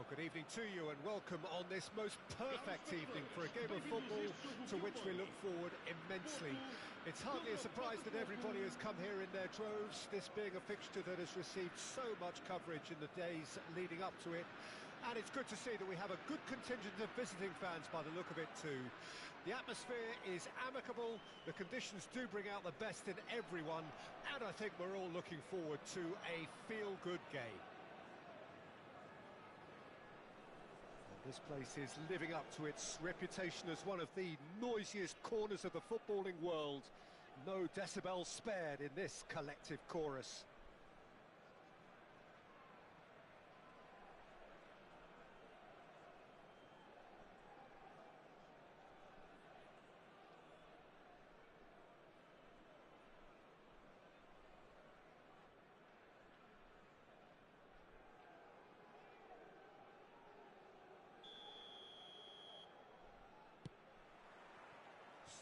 good evening to you and welcome on this most perfect evening for a game of football to which we look forward immensely. It's hardly a surprise that everybody has come here in their droves, this being a fixture that has received so much coverage in the days leading up to it. And it's good to see that we have a good contingent of visiting fans by the look of it too. The atmosphere is amicable, the conditions do bring out the best in everyone, and I think we're all looking forward to a feel-good game. This place is living up to its reputation as one of the noisiest corners of the footballing world. No decibels spared in this collective chorus.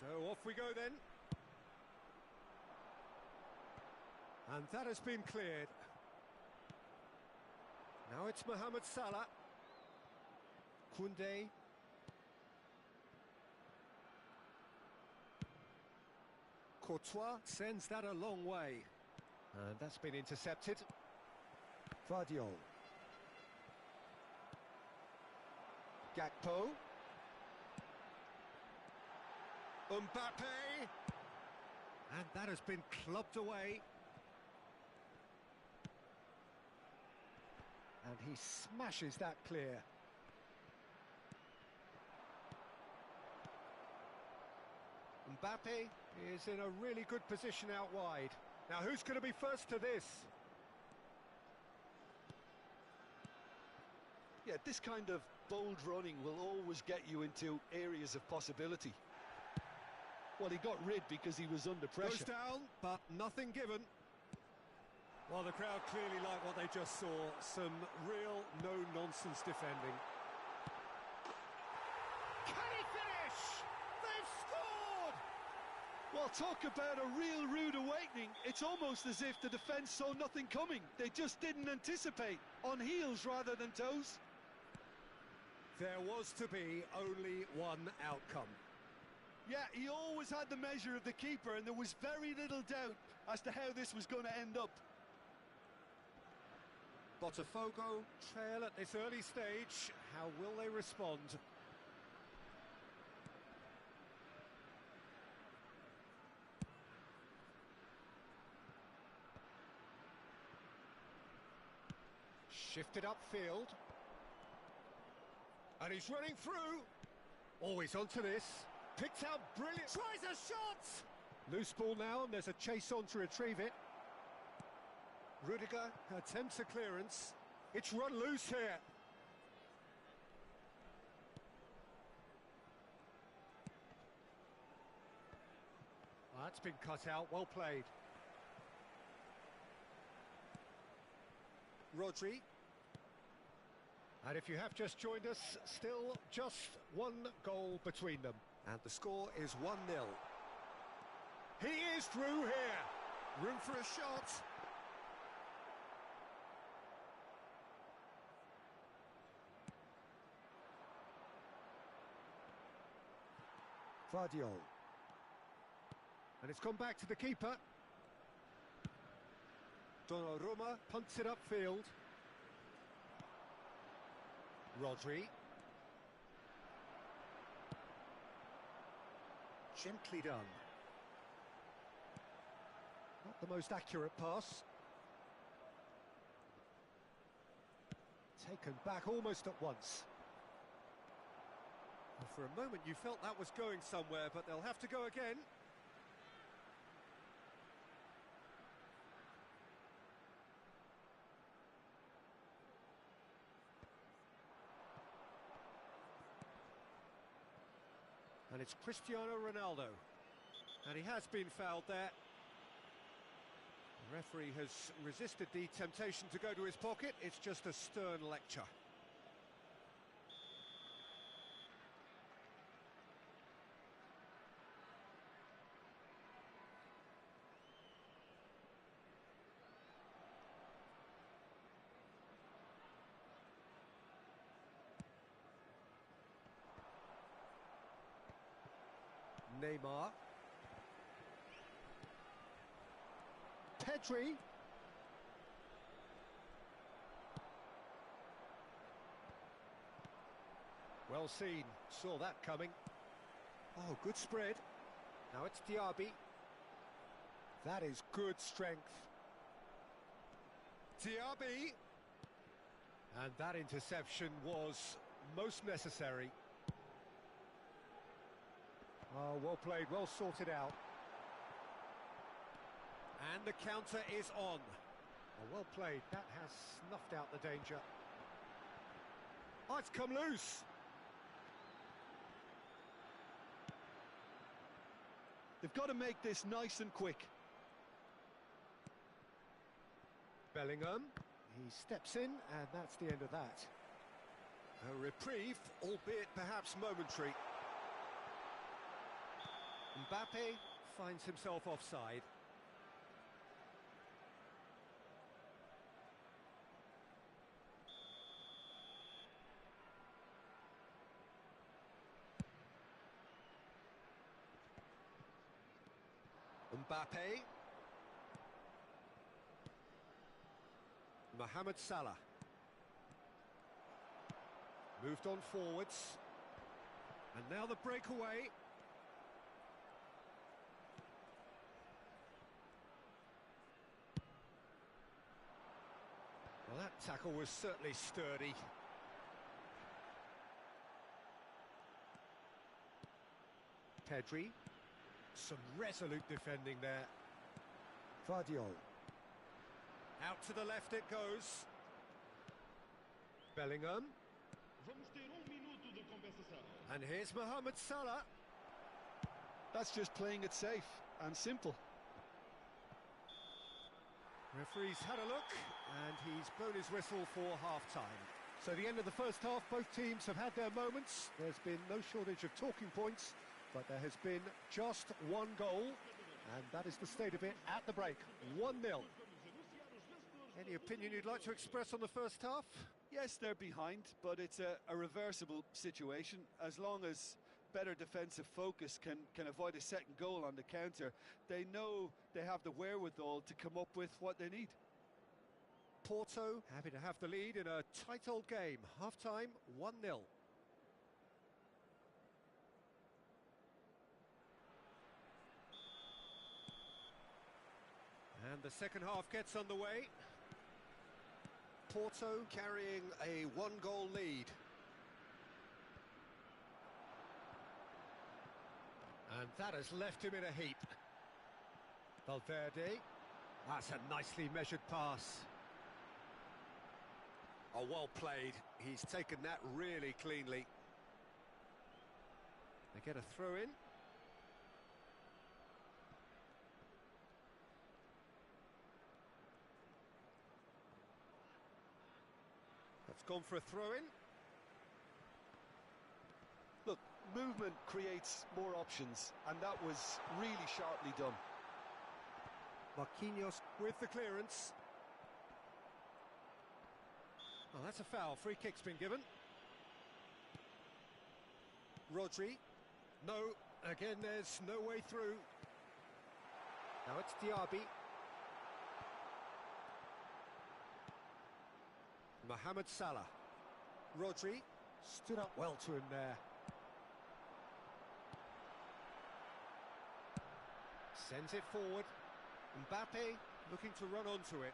So off we go then. And that has been cleared. Now it's Mohamed Salah. Koundé. Courtois sends that a long way. And that's been intercepted. Gvardiol. Gakpo. Mbappe, and that has been clubbed away, and he smashes that clear. Mbappe is in a really good position out wide. Now who's going to be first to this? Yeah, this kind of bold running will always get you into areas of possibility. Well, he got rid because he was under pressure. Goes down, but nothing given. Well, the crowd clearly like what they just saw. Some real no-nonsense defending. Can he finish? They've scored! Well, talk about a real rude awakening. It's almost as if the defence saw nothing coming. They just didn't anticipate. On heels rather than toes. There was to be only one outcome. Yeah, he always had the measure of the keeper, and there was very little doubt as to how this was going to end up. Botafogo trail at this early stage. How will they respond? Shifted upfield. And he's running through. Always onto this. Picked out brilliant, tries a shot! Loose ball now, and there's a chase on to retrieve it. Rudiger attempts a clearance. It's run loose here. That's been cut out, well played. Rodri. And if you have just joined us, still just one goal between them. And the score is 1-0. He is through here. Room for a shot. Gvardiol. And it's gone back to the keeper. Donnarumma punts it upfield. Rodri. Gently done. Not the most accurate pass. Taken back almost at once. Well, for a moment you felt that was going somewhere, but they'll have to go again. And it's Cristiano Ronaldo. And he has been fouled there. The referee has resisted the temptation to go to his pocket. It's just a stern lecture. Neymar. Pedri. Well seen, saw that coming. Oh, good spread. Now it's Diaby. That is good strength. Diaby. And that interception was most necessary. Oh, well played, well sorted out. And the counter is on. Oh, well played, that has snuffed out the danger. Oh, it's come loose. They've got to make this nice and quick. Bellingham, he steps in, and that's the end of that. A reprieve, albeit perhaps momentary. Mbappe finds himself offside. Mbappe. Mohamed Salah. Moved on forwards. And now the breakaway. Well, that tackle was certainly sturdy. Pedri. Some resolute defending there. Vardiol. Out to the left it goes. Bellingham. And here's Mohamed Salah. That's just playing it safe and simple. Referee's had a look, and he's blown his whistle for half-time. So the end of the first half, both teams have had their moments. There's been no shortage of talking points, but there has been just one goal, and that is the state of it at the break. 1-0. Any opinion you'd like to express on the first half? Yes, they're behind, but it's a reversible situation. As long as better defensive focus can avoid a second goal on the counter, they know they have the wherewithal to come up with what they need. Porto happy to have the lead in a tight old game. Half-time, 1-0. And the second half gets underway. Porto carrying a one-goal lead. And that has left him in a heap. Valverde. That's a nicely measured pass. Oh, well played. He's taken that really cleanly. They get a throw in. That's gone for a throw-in. Look, movement creates more options, and that was really sharply done. Marquinhos with the clearance. Oh, that's a foul. Free kick's been given. Rodri. No, again, there's no way through. Now it's Diaby. Mohamed Salah. Rodri stood up well to him there. Sends it forward. Mbappe looking to run onto it.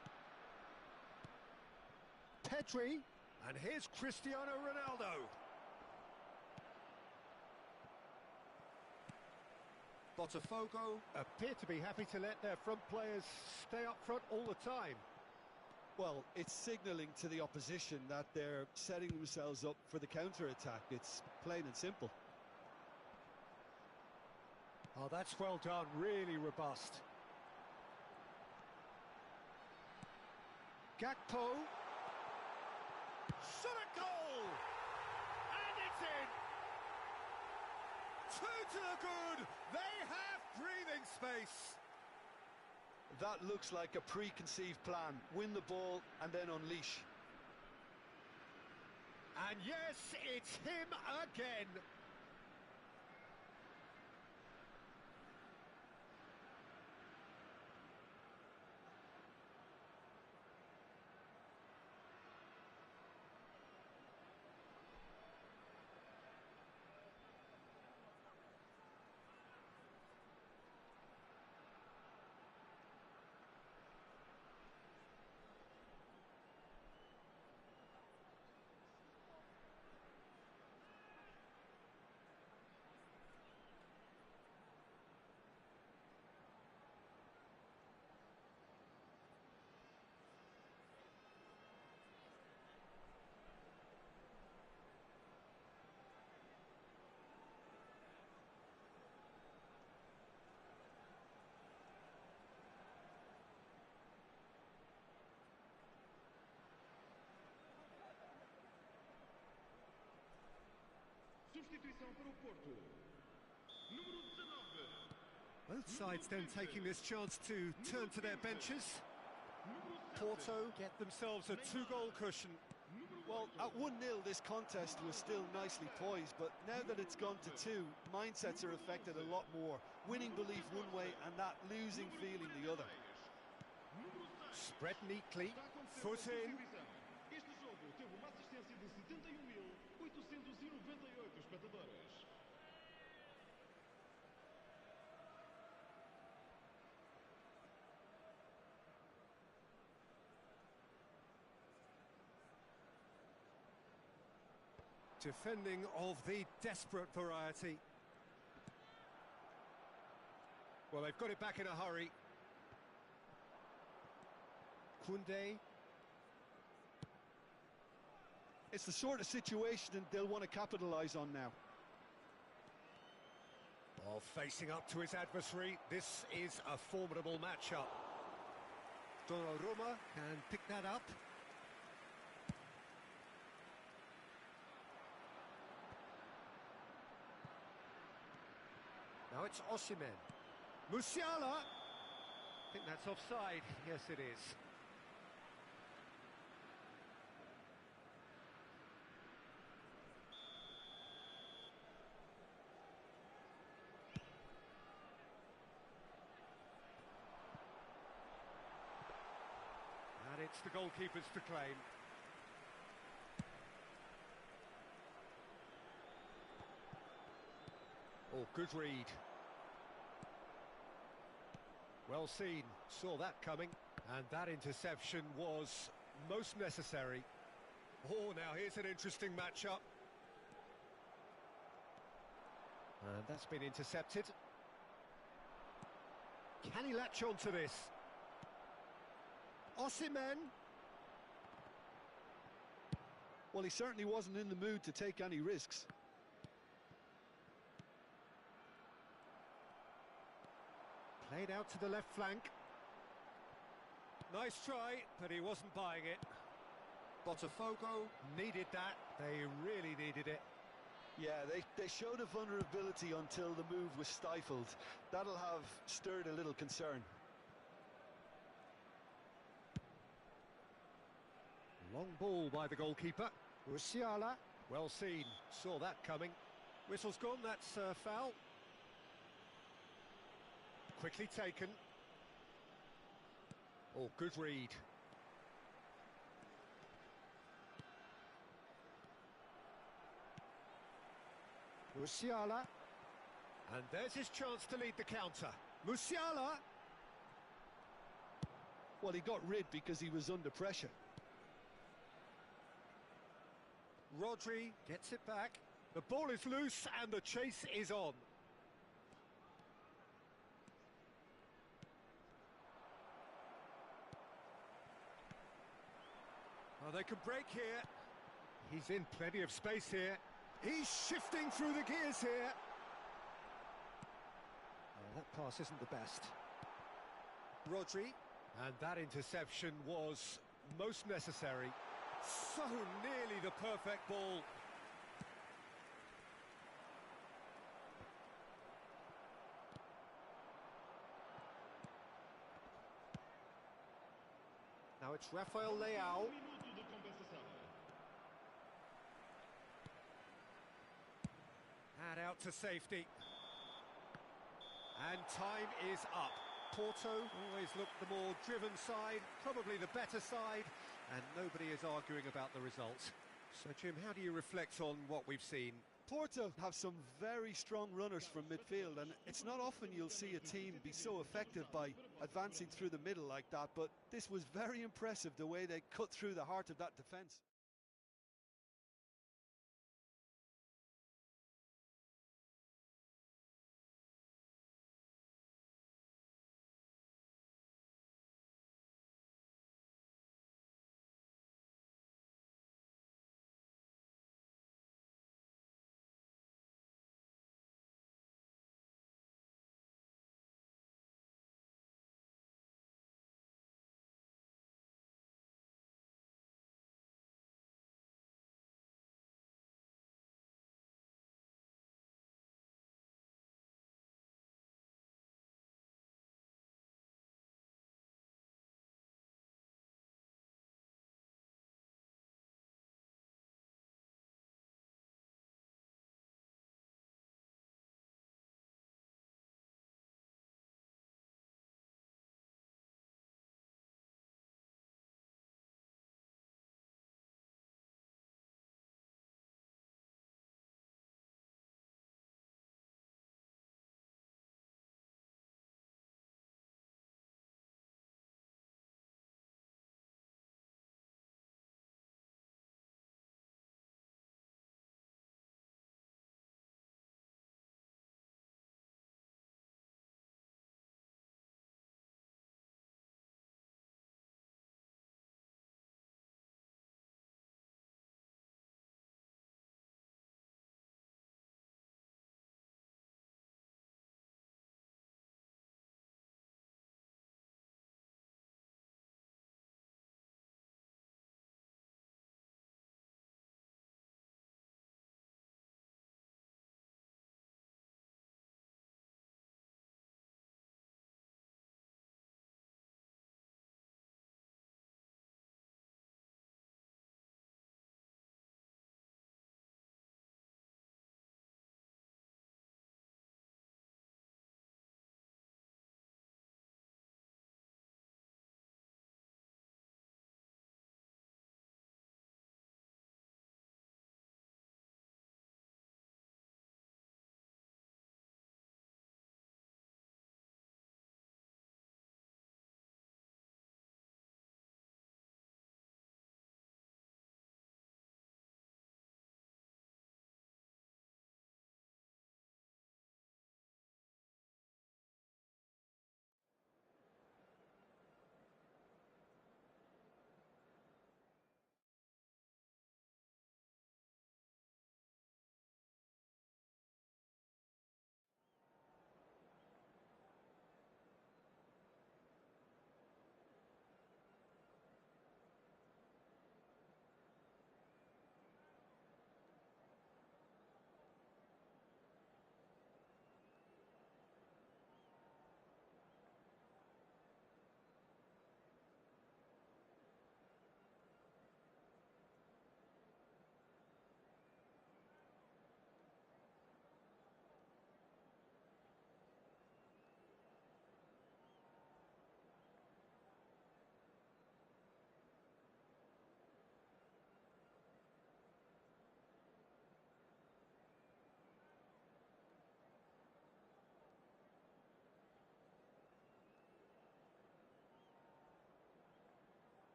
Pedri. And here's Cristiano Ronaldo. Botafogo appear to be happy to let their front players stay up front all the time. Well, it's signalling to the opposition that they're setting themselves up for the counter-attack. It's plain and simple. Oh, that's well done, really robust. Gakpo. Shot a goal! And it's in! Two to the good! They have breathing space! That looks like a preconceived plan. Win the ball and then unleash. And yes, it's him again. Both sides then taking this chance to turn to their benches. Porto get themselves a two-goal cushion. Well, at 1-0 this contest was still nicely poised, but now that it's gone to 2, mindsets are affected a lot more. Winning belief one way and that losing feeling the other. Spread neatly, foot in. Este jogo teve uma assistência de 71.898 espectadores. Defending of the desperate variety. Well, they've got it back in a hurry. Koundé. It's the sort of situation they'll want to capitalise on now. Well, facing up to his adversary, this is a formidable matchup. Donnarumma can pick that up. Now it's Osimhen. Musiala! I think that's offside. Yes, it is. And it's the goalkeepers to claim. Oh, good read. Well seen, saw that coming, and that interception was most necessary. Oh, now here's an interesting matchup. And that's been intercepted. Can he latch on to this? Osimhen. Well, he certainly wasn't in the mood to take any risks. Played out to the left flank. Nice try, but he wasn't buying it. Botafogo needed that. They really needed it. Yeah, they showed a vulnerability until the move was stifled. That'll have stirred a little concern. Long ball by the goalkeeper. Musiala. Well seen, saw that coming. Whistle's gone, that's a foul. Quickly taken. Oh, good read. Musiala. And there's his chance to lead the counter. Musiala. Well, he got rid because he was under pressure. Rodri gets it back. The ball is loose and the chase is on. Oh, they can break here. He's in plenty of space here. He's shifting through the gears here. Oh, that pass isn't the best. Rodri. And that interception was most necessary. So nearly the perfect ball. Now it's Rafael Leao. Minuto de compensação. And out to safety. And time is up. Porto always looked the more driven side, probably the better side, and nobody is arguing about the result. So, Jim, how do you reflect on what we've seen? Porto have some very strong runners from midfield, and it's not often you'll see a team be so effective by advancing through the middle like that, but this was very impressive the way they cut through the heart of that defence.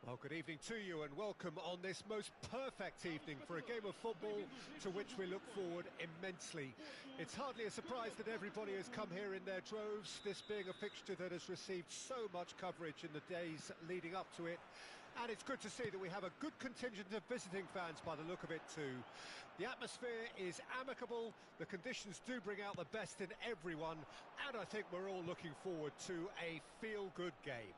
Well, good evening to you and welcome on this most perfect evening for a game of football to which we look forward immensely. It's hardly a surprise that everybody has come here in their droves, this being a fixture that has received so much coverage in the days leading up to it. And it's good to see that we have a good contingent of visiting fans by the look of it too. The atmosphere is amicable, the conditions do bring out the best in everyone, and I think we're all looking forward to a feel-good game.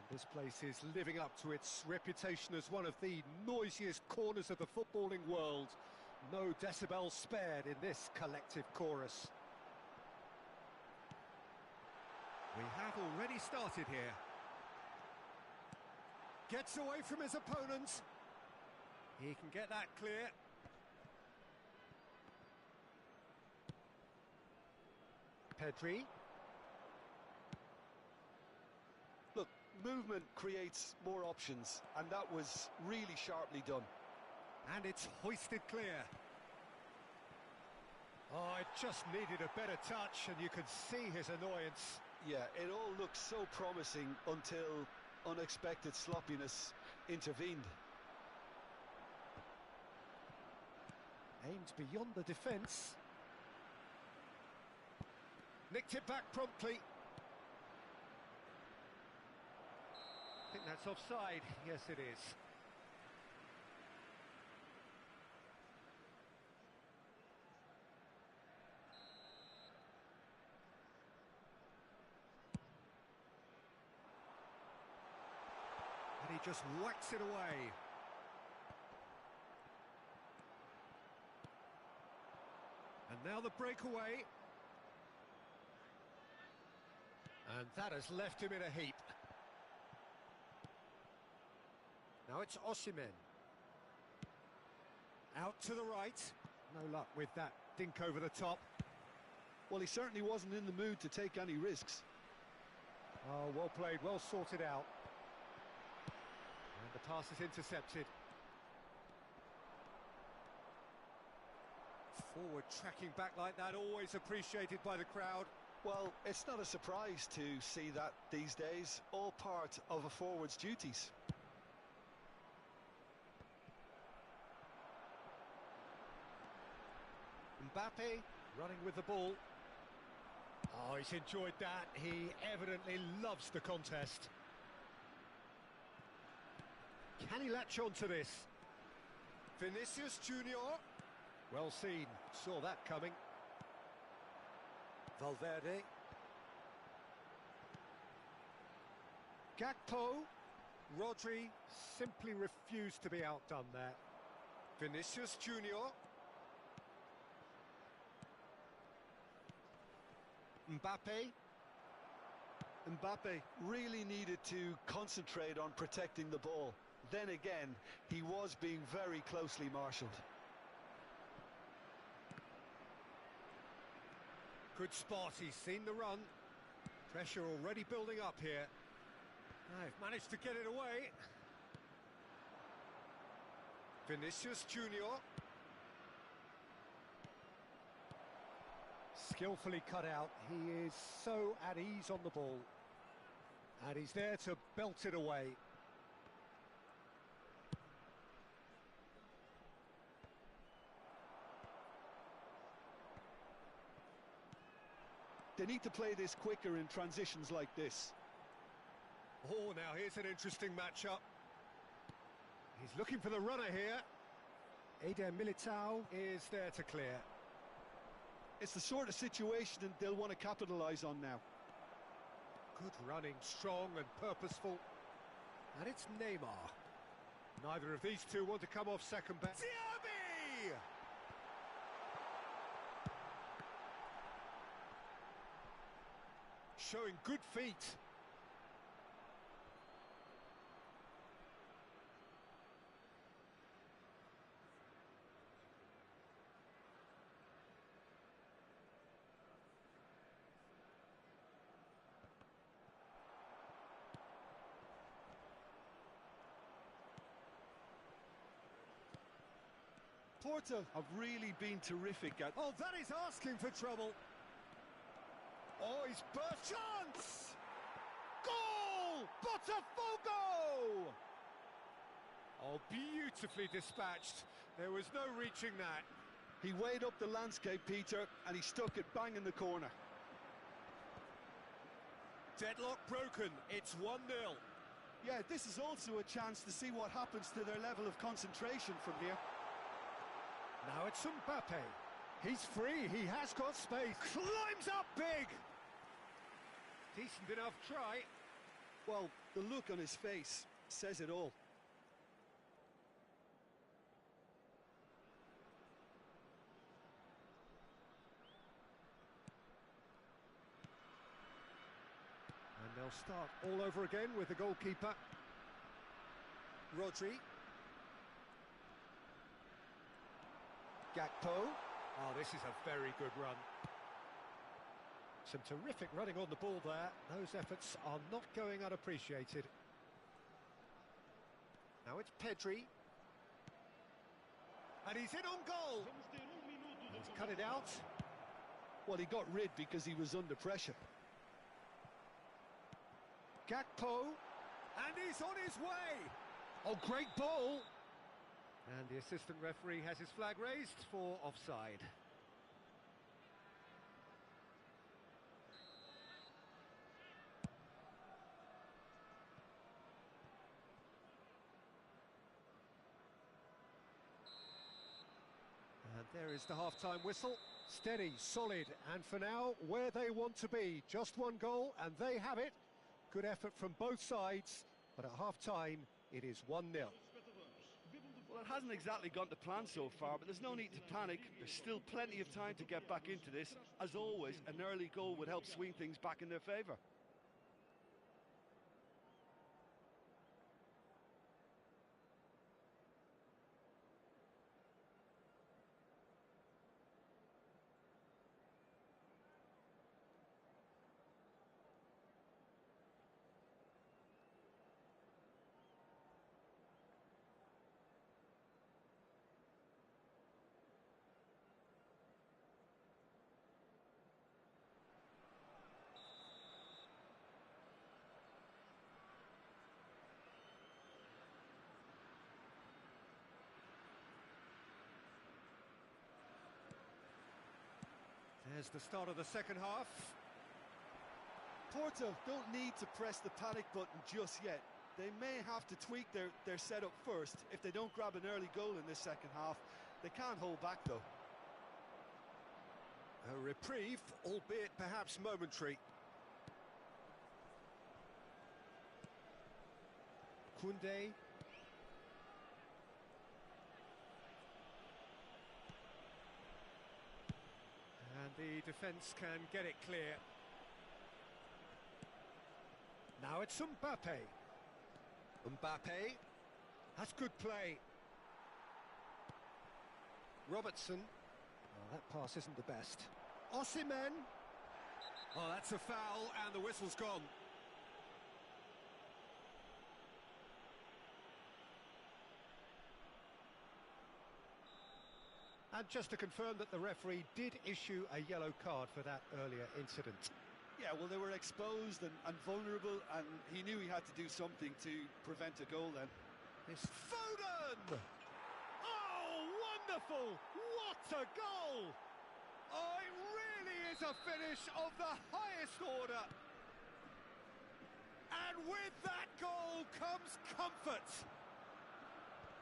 This place is living up to its reputation as one of the noisiest corners of the footballing world. No decibels spared in this collective chorus. We have already started here. Gets away from his opponent. He can get that clear. Pedri. Look, movement creates more options, and that was really sharply done. And it's hoisted clear. Oh, it just needed a better touch, and you could see his annoyance. Yeah, it all looked so promising until unexpected sloppiness intervened. Aimed beyond the defence. Nicked it back promptly. I think that's offside. Yes, it is. And he just whacks it away. And now the breakaway. And that has left him in a heap. Now it's Osimhen. Out to the right. No luck with that dink over the top. Well, he certainly wasn't in the mood to take any risks. Oh, well played, well sorted out. And the pass is intercepted. Forward tracking back like that, always appreciated by the crowd. Well, it's not a surprise to see that these days, all part of a forward's duties. Mbappe running with the ball. Oh, he's enjoyed that. He evidently loves the contest. Can he latch on to this? Vinicius Junior. Well seen. Saw that coming. Valverde. Gakpo. Rodri simply refused to be outdone there. Vinicius Junior. Mbappe. Mbappe really needed to concentrate on protecting the ball. Then again, he was being very closely marshalled. Good spot, he's seen the run. Pressure already building up here. They've managed to get it away. Vinicius Junior. Skillfully cut out. He is so at ease on the ball. And he's there to belt it away. They need to play this quicker in transitions like this. Oh, now here's an interesting matchup. He's looking for the runner here. Eder Militao is there to clear. It's the sort of situation that they'll want to capitalise on now. Good running, strong and purposeful. And it's Neymar. Neither of these two want to come off second best. Diaby! Showing good feet. Porto have really been terrific at... Oh, that is asking for trouble. Oh, he's burst. Chance! Goal! Botafogo! Oh, beautifully dispatched. There was no reaching that. He weighed up the landscape, Peter, and he stuck it bang in the corner. Deadlock broken. It's 1-0. Yeah, this is also a chance to see what happens to their level of concentration from here. Now it's Mbappe. He's free, he has got space. Climbs up big! Decent enough try. Well, the look on his face says it all. And they'll start all over again with the goalkeeper. Rodri. Gakpo. Oh, this is a very good run. Some terrific running on the ball there. Those efforts are not going unappreciated. Now it's Pedri. And he's in on goal. Vamos ter minuto de He's cut it out. Well, he got rid because he was under pressure. Gakpo. And he's on his way. Oh, great ball. And the assistant referee has his flag raised for offside. And there is the half-time whistle. Steady, solid, and for now, where they want to be. Just one goal, and they have it. Good effort from both sides, but at half-time, it is 1-0. Well, it hasn't exactly gone to plan so far, but there's no need to panic. There's still plenty of time to get back into this. As always, an early goal would help swing things back in their favour. There's the start of the second half. Porto don't need to press the panic button just yet. They may have to tweak their setup first. If they don't grab an early goal in this second half, they can't hold back though. A reprieve, albeit perhaps momentary. Koundé. And the defence can get it clear. Now it's Mbappe. Mbappe. That's good play. Robertson. Oh, that pass isn't the best. Osimhen. Oh, that's a foul, and the whistle's gone. And just to confirm that the referee did issue a yellow card for that earlier incident. Yeah, well, they were exposed and vulnerable, and he knew he had to do something to prevent a goal then. It's Foden! Oh, wonderful! What a goal! Oh, it really is a finish of the highest order. And with that goal comes comfort.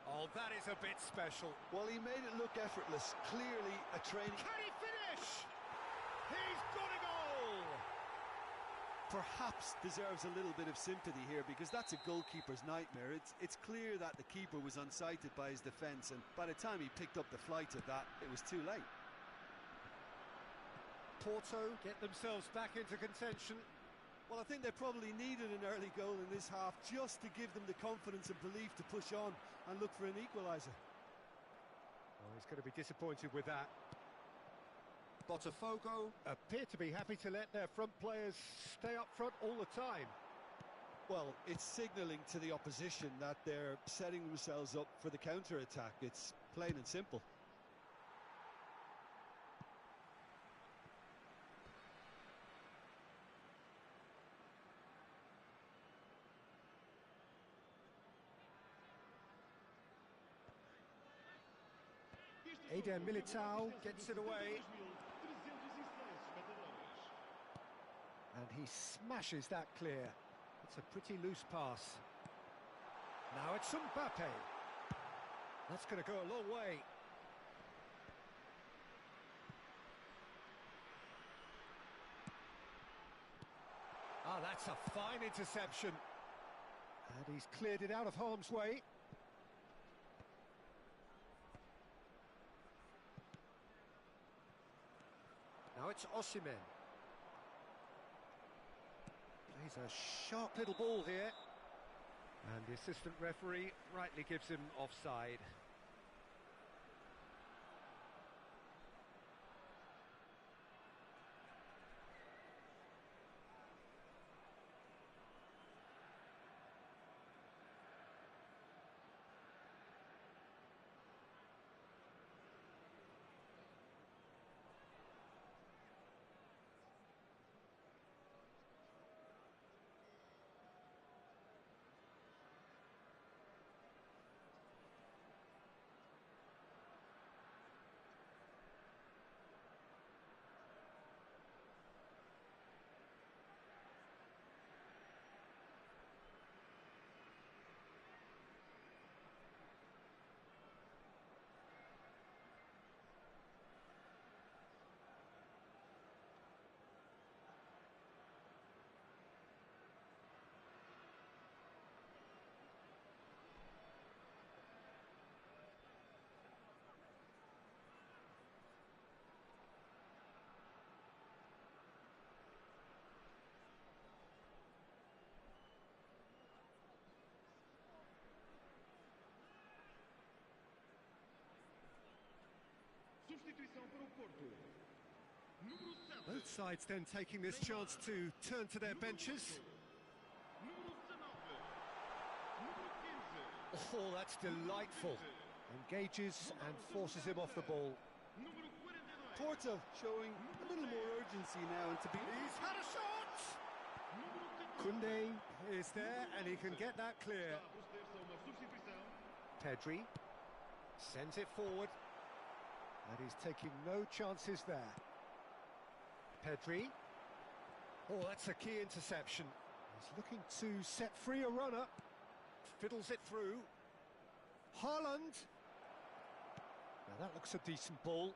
Oh, that is a bit special. Well, he made it look effortless. Clearly a training... Can he finish? He's got a goal! Perhaps deserves a little bit of sympathy here, because that's a goalkeeper's nightmare. It's clear that the keeper was unsighted by his defence, and by the time he picked up the flight of that, it was too late. Porto get themselves back into contention. Well, I think they probably needed an early goal in this half just to give them the confidence and belief to push on and look for an equaliser. Oh, he's going to be disappointed with that. Botafogo appear to be happy to let their front players stay up front all the time. Well, it's signalling to the opposition that they're setting themselves up for the counter-attack. It's plain and simple. Eder Militao gets it away. 306 espectadores. And he smashes that clear. It's a pretty loose pass. Now it's Mbappe. That's going to go a long way. Ah, that's a fine interception. And he's cleared it out of harm's way. Now it's Osimhen. Plays a sharp little ball here. And the assistant referee rightly gives him offside. Substituição para o Porto. Número 7. Both sides then taking this chance to turn to their benches. Número 19. Número 15. Oh, that's delightful. Engages and forces him off the ball. Número 42. Porto showing a little more urgency now, and to be He's had a shot! Número 14. Koundé is there and he can get that clear. Está a proceder-se a uma substituição. Pedri sends it forward. And he's taking no chances there. Pedri. Oh, that's a key interception. He's looking to set free a runner. Fiddles it through. Haaland. Now that looks a decent ball.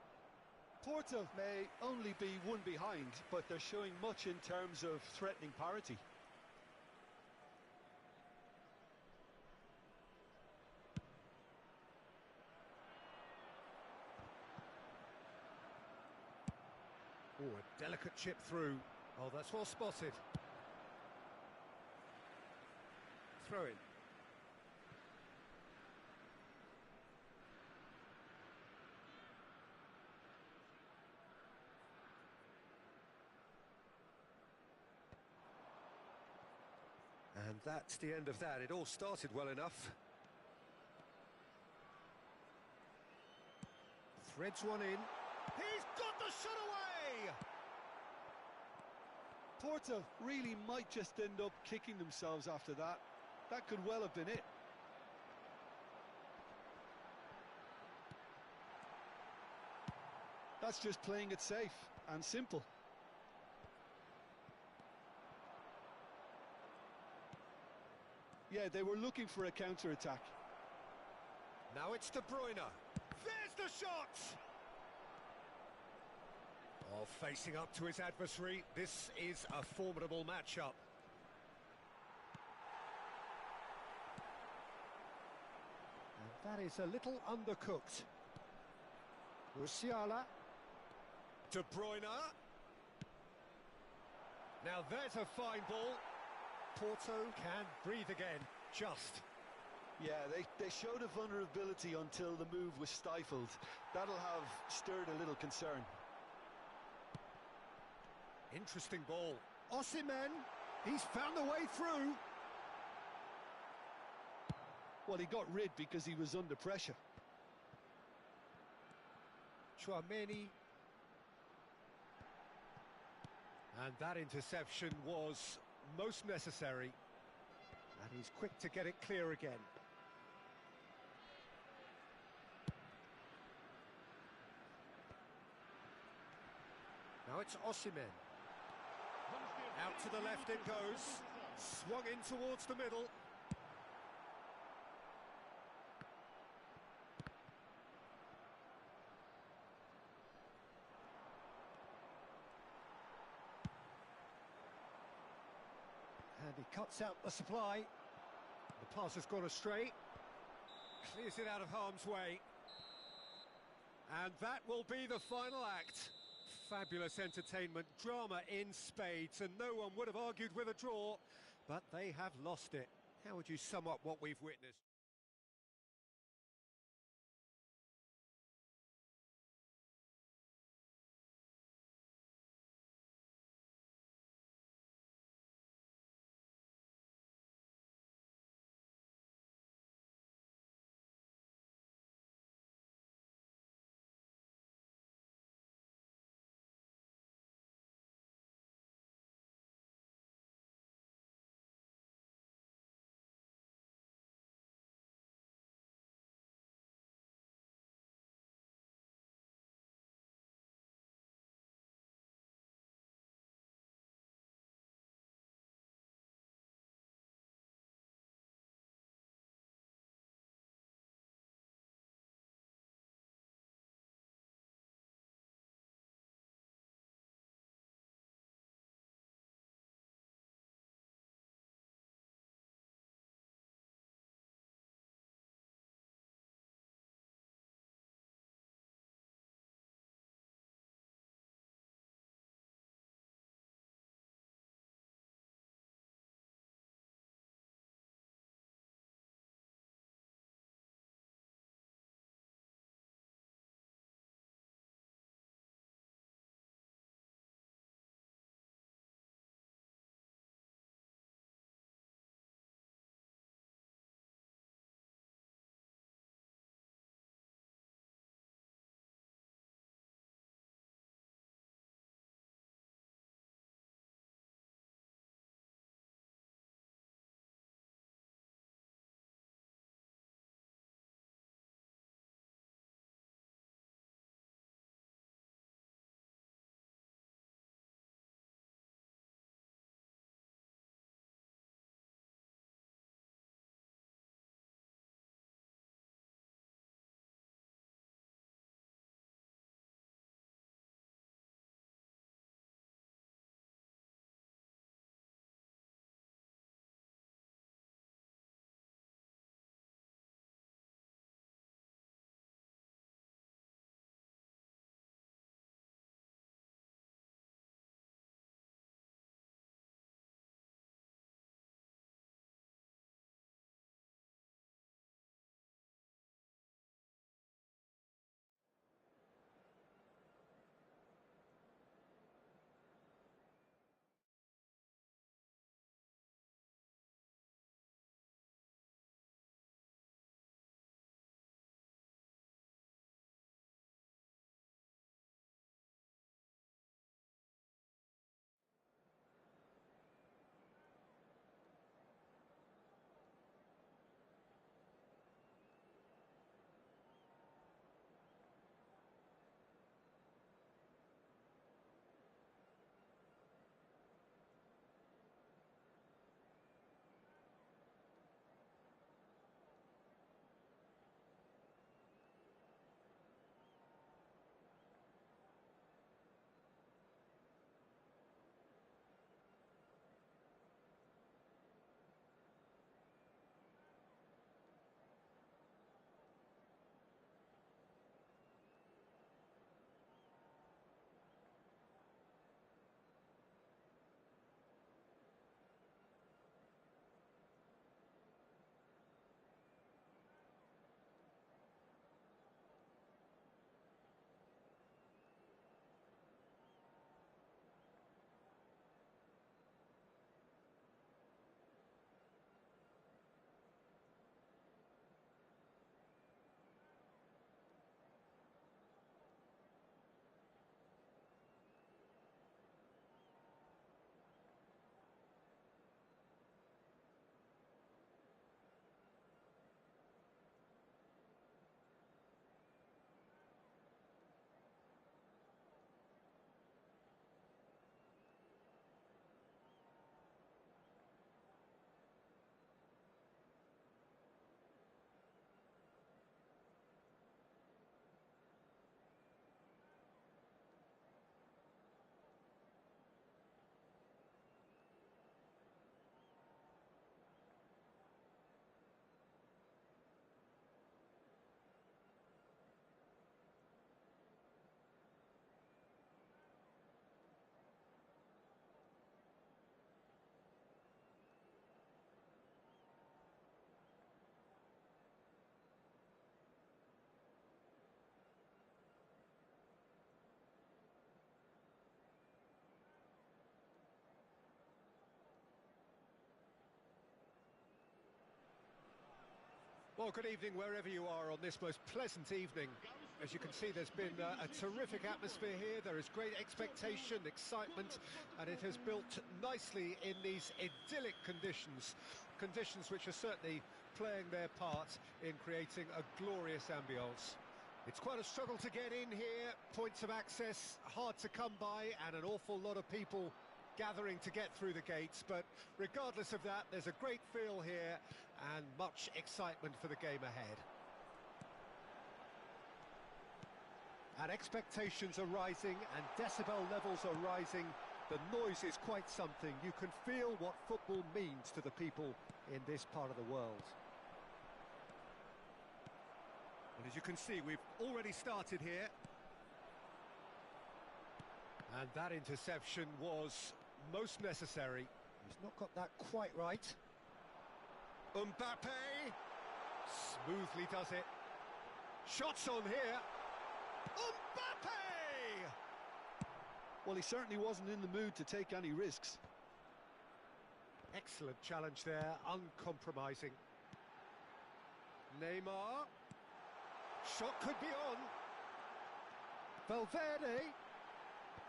Porto may only be one behind, but they're showing much in terms of threatening parity. Oh, a delicate chip through. Oh, that's well spotted. Throw in. And that's the end of that. It all started well enough. Threads one in. He's got the shot away! Porto really might just end up kicking themselves after that. That could well have been it. That's just playing it safe and simple. Yeah, they were looking for a counter-attack. Now it's De Bruyne. There's the shot! Oh, facing up to his adversary. This is a formidable matchup. And that is a little undercooked. Musiala. De Bruyne. Now there's a fine ball. Porto can breathe again, just. Yeah, they showed a vulnerability until the move was stifled. That'll have stirred a little concern. Interesting ball. Osimhen, he's found the way through. Well, he got rid because he was under pressure. Tchouameni. And that interception was most necessary. And he's quick to get it clear again. Now it's Osimhen. Out to the left it goes. Swung in towards the middle. And he cuts out the supply. The pass has gone astray. Clears it out of harm's way. And that will be the final act. Fabulous entertainment, drama in spades, and no one would have argued with a draw, but they have lost it. How would you sum up what we've witnessed? Well, good evening wherever you are on this most pleasant evening. As you can see, there's been a terrific atmosphere here. There is great expectation, excitement, and it has built nicely in these idyllic conditions. Conditions which are certainly playing their part in creating a glorious ambience. It's quite a struggle to get in here, points of access hard to come by, and an awful lot of people gathering to get through the gates, but regardless of that, there's a great feel here and much excitement for the game ahead. And expectations are rising and decibel levels are rising. The noise is quite something. You can feel what football means to the people in this part of the world. And as you can see, we've already started here. And that interception was most necessary. He's not got that quite right. Mbappe smoothly does it. Shots on here. Mbappe! Well, he certainly wasn't in the mood to take any risks. Excellent challenge there, uncompromising. Neymar. Shot could be on. Valverde.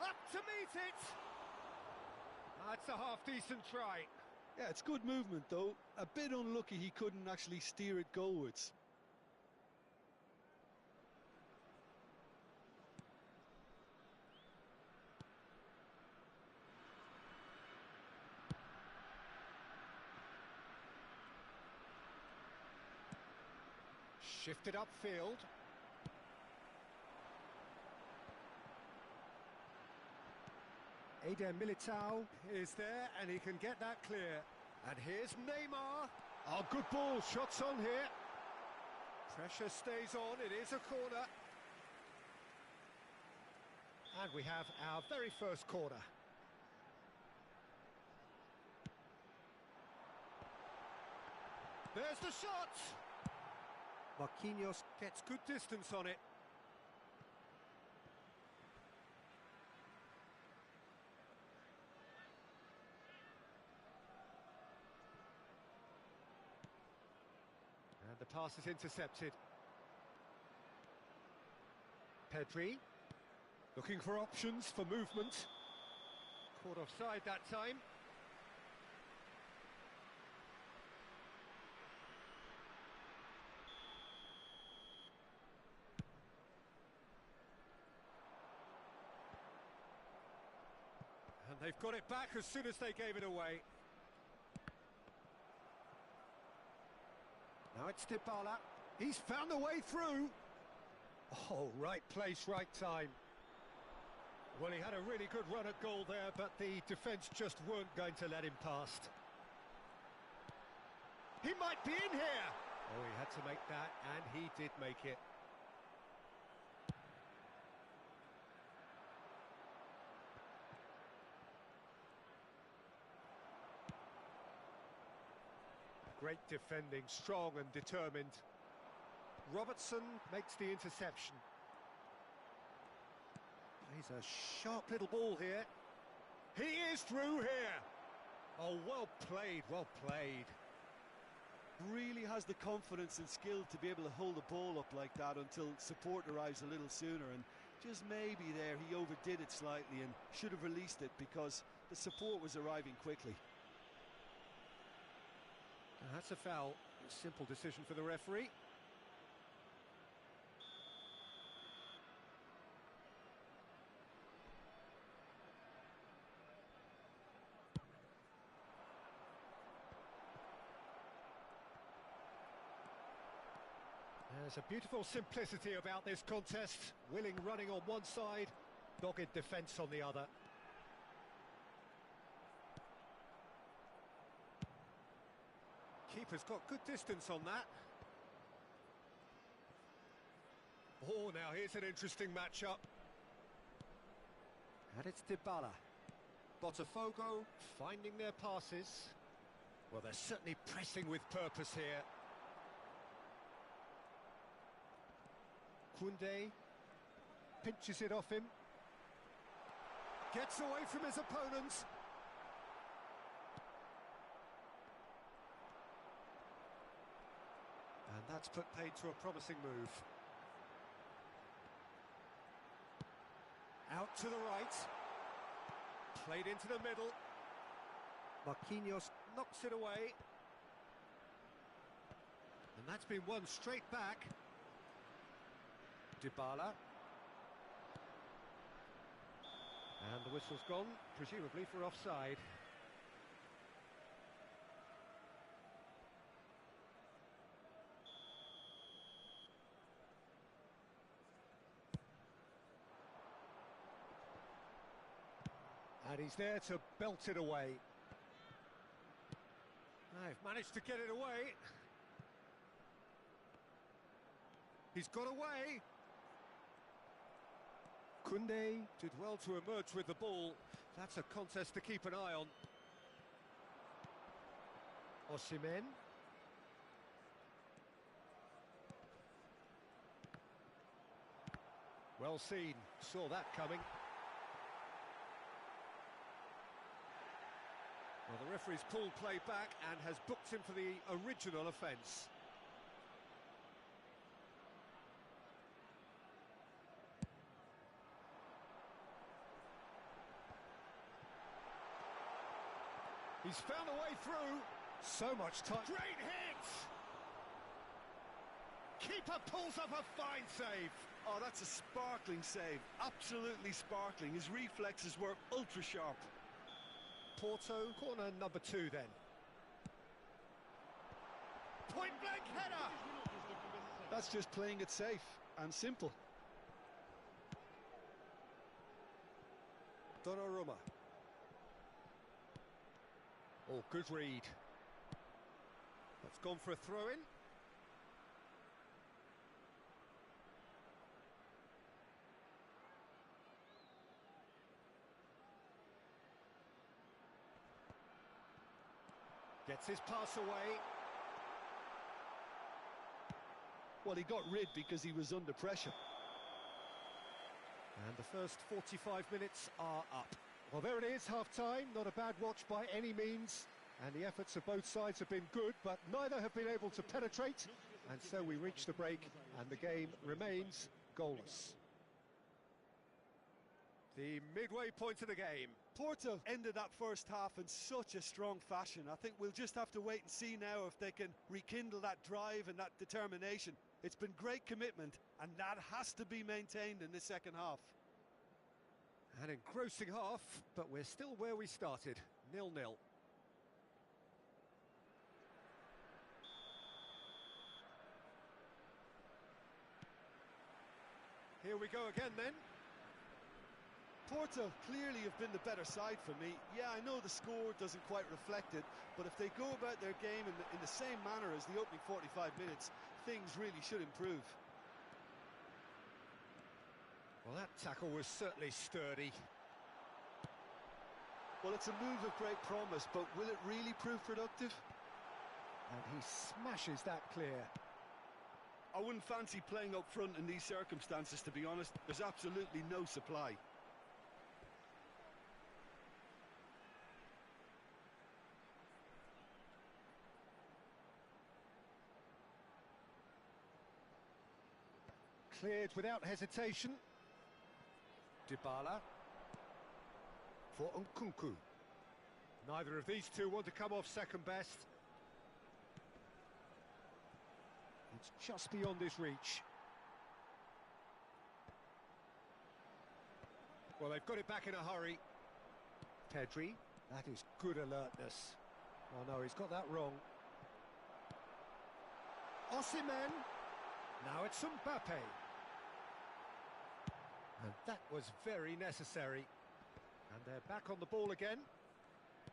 Up to meet it. That's a half-decent try. Yeah, it's good movement, though. A bit unlucky he couldn't actually steer it goalwards. Shifted upfield. Eder Militao is there and he can get that clear. And here's Neymar. Oh, good ball, shots on here. Pressure stays on, it is a corner. And we have our very first corner. There's the shot! Marquinhos gets good distance on it. And the pass is intercepted. Pedri, looking for options for movement. Caught offside that time. And they've got it back as soon as they gave it away. Now it's Dybala. He's found a way through. Oh, right place, right time. Well, he had a really good run at goal there, but the defence just weren't going to let him past. He might be in here. Oh, he had to make that, and he did make it. Great defending, strong and determined. Robertson makes the interception. He's a sharp little ball here. He is through here. Oh, well played, well played. Really has the confidence and skill to be able to hold the ball up like that until support arrives a little sooner, and just maybe there he overdid it slightly and should have released it because the support was arriving quickly. And that's a foul. Simple decision for the referee. There's a beautiful simplicity about this contest. Willing running on one side, dogged defence on the other. Keeper's got good distance on that. Oh, now here's an interesting matchup. And it's Dybala. Botafogo finding their passes. Well, they're certainly pressing with purpose here. Koundé pinches it off him. Gets away from his opponents. And That's put paid to a promising move. Out to the right. Played into the middle. Marquinhos knocks it away. And that's been won straight back. Dybala. And the whistle's gone, presumably for offside. And he's there to belt it away. They've managed to get it away. He's got away. Koundé did well to emerge with the ball. That's a contest to keep an eye on. Osimhen. Well seen, saw that coming. Well, the referee's pulled play back and has booked him for the original offence. He's found a way through. So much time. Great hit! Keeper pulls up a fine save. Oh, that's a sparkling save. Absolutely sparkling. His reflexes were ultra sharp. Porto, corner number 2 then. Point blank header! That's just playing it safe and simple. Donnarumma. Oh, good read. That's gone for a throw-in. Gets his pass away. Well, he got rid because he was under pressure. And the first 45 minutes are up. Well, there it is, half-time. Not a bad watch by any means. And the efforts of both sides have been good, but neither have been able to penetrate. And so we reach the break, and the game remains goalless. The midway point of the game. Porto ended that first half in such a strong fashion. I think we'll just have to wait and see now if they can rekindle that drive and that determination. It's been great commitment, and that has to be maintained in the second half. An engrossing half, but we're still where we started, 0-0. Here we go again then. Porto clearly have been the better side for me. Yeah, I know the score doesn't quite reflect it, but if they go about their game in the same manner as the opening 45 minutes, things really should improve. Well, that tackle was certainly sturdy. Well, it's a move of great promise, but will it really prove productive? And he smashes that clear. I wouldn't fancy playing up front in these circumstances, to be honest. There's absolutely no supply. Cleared without hesitation. Dybala. For Nkunku. Neither of these two want to come off second best. It's just beyond his reach. Well, they've got it back in a hurry. Pedri. That is good alertness. Oh no, he's got that wrong. Osimhen. Now it's Mbappe. And that was very necessary. And they're back on the ball again.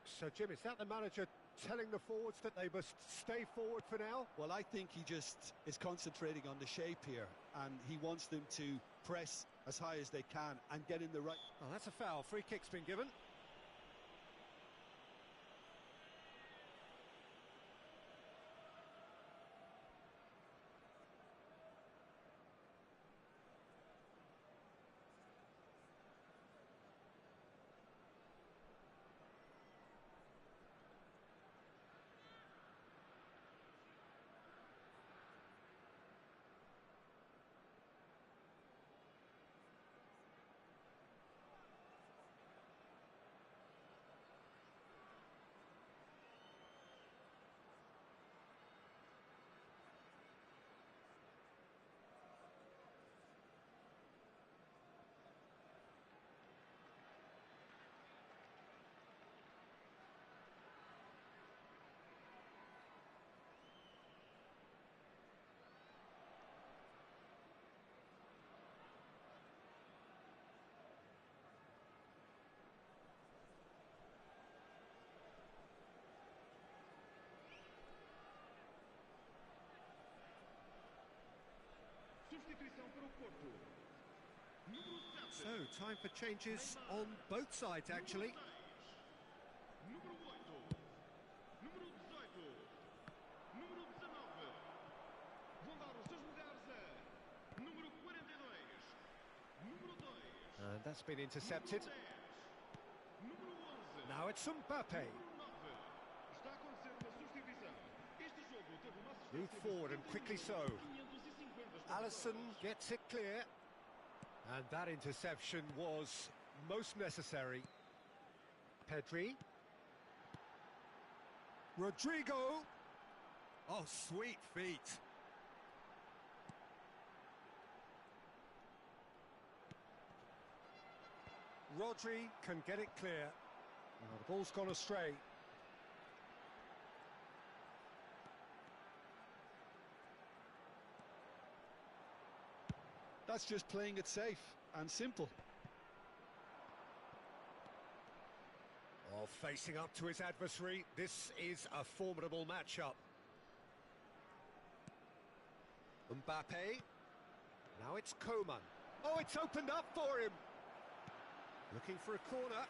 So, Jim, is that the manager telling the forwards that they must stay forward for now? Well, I think he just is concentrating on the shape here, and he wants them to press as high as they can and get in the right... Oh, that's a foul. Free kick's been given. Porto. Número 7. So, time for changes on both sides, actually. Número 8. Número 18. Número 19. Vão dar os seus lugares a número 42. Número 2. And that's been intercepted. Número 11. Now it's Mbappe. Número 9. Está a acontecer uma substituição. Este jogo teve uma assistência Move forward and quickly so. 550 Alisson gets it clear. And that interception was most necessary. Pedri. Rodrigo. Oh, sweet feet. Rodri can get it clear. Oh, the ball's gone astray. That's just playing it safe and simple. Oh, facing up to his adversary, this is a formidable matchup. Mbappe. Now it's Coman. Oh, it's opened up for him. Looking for a corner.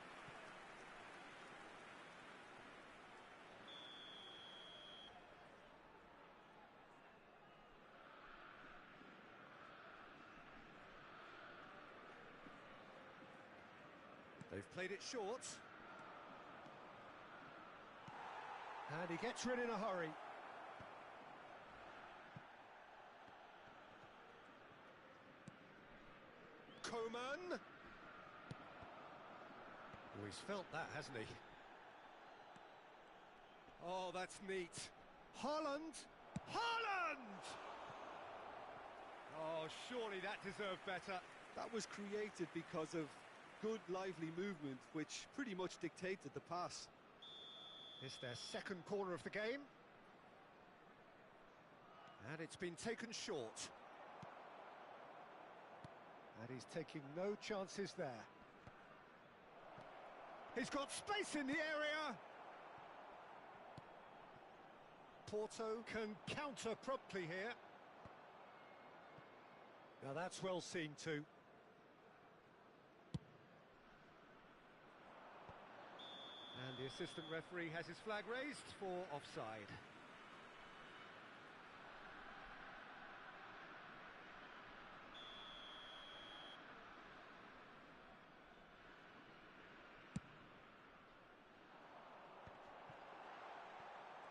They've played it short. And he gets rid in a hurry. Coman. Oh, he's felt that, hasn't he? Oh, that's neat. Haaland. Haaland! Oh, surely that deserved better. That was created because of good, lively movement, which pretty much dictated the pass. It's their second corner of the game. And it's been taken short. And he's taking no chances there. He's got space in the area. Porto can counter promptly here. Now that's well seen too. And the assistant referee has his flag raised for offside.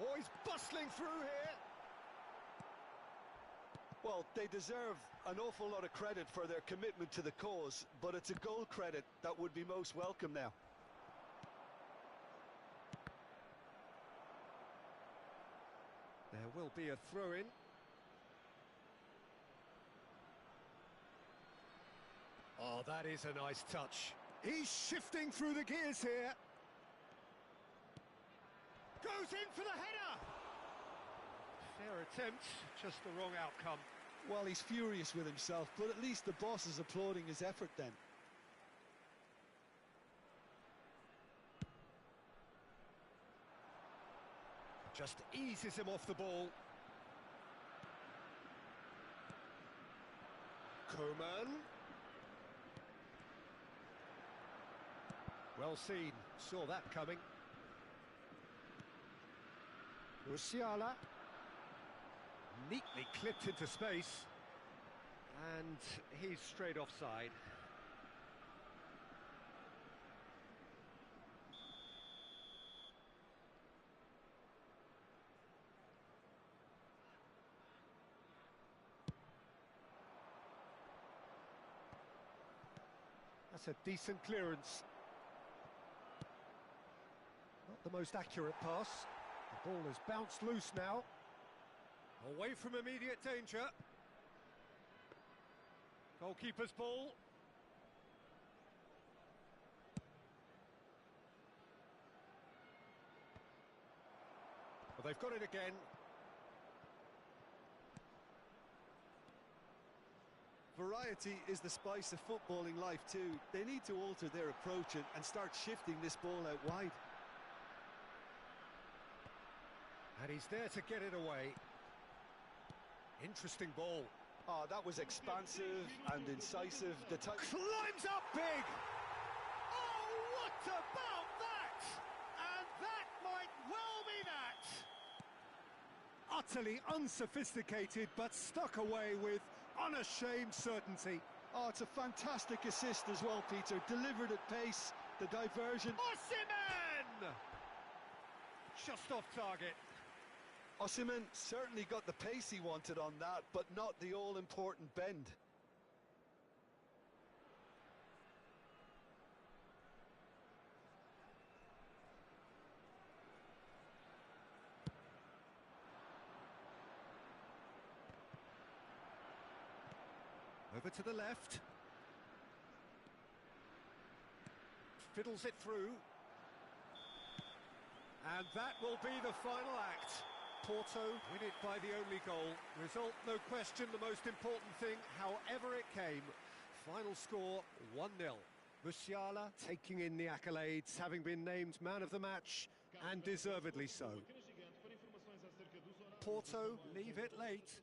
Oh, he's bustling through here. Well, they deserve an awful lot of credit for their commitment to the cause, but it's a goal credit that would be most welcome now. There will be a throw-in. Oh, that is a nice touch. He's shifting through the gears here. Goes in for the header. Fair attempt, just the wrong outcome. Well, he's furious with himself, but at least the boss is applauding his effort then. Just eases him off the ball. Coman. Well seen, saw that coming. Musiala. Neatly clipped into space. And he's straight offside. That's a decent clearance. Not the most accurate pass. The ball has bounced loose now. Away from immediate danger. Goalkeeper's ball. Well, they've got it again. Variety is the spice of footballing life too. They need to alter their approach and start shifting this ball out wide. And he's there to get it away. Interesting ball. Oh, that was expansive and incisive. The type Climbs up big! Oh, what about that? And that might well be that! Utterly unsophisticated, but stuck away with unashamed certainty. Oh, it's a fantastic assist as well, Peter. Delivered at pace, the diversion. Osimhen! Just off target. Osimhen certainly got the pace he wanted on that, but not the all-important bend. Over to the left. Fiddles it through. And that will be the final act. Porto win it by the only goal. Result, no question, the most important thing, however it came. Final score, 1-0. Musiala taking in the accolades, having been named man of the match, and deservedly so. Porto leave it late.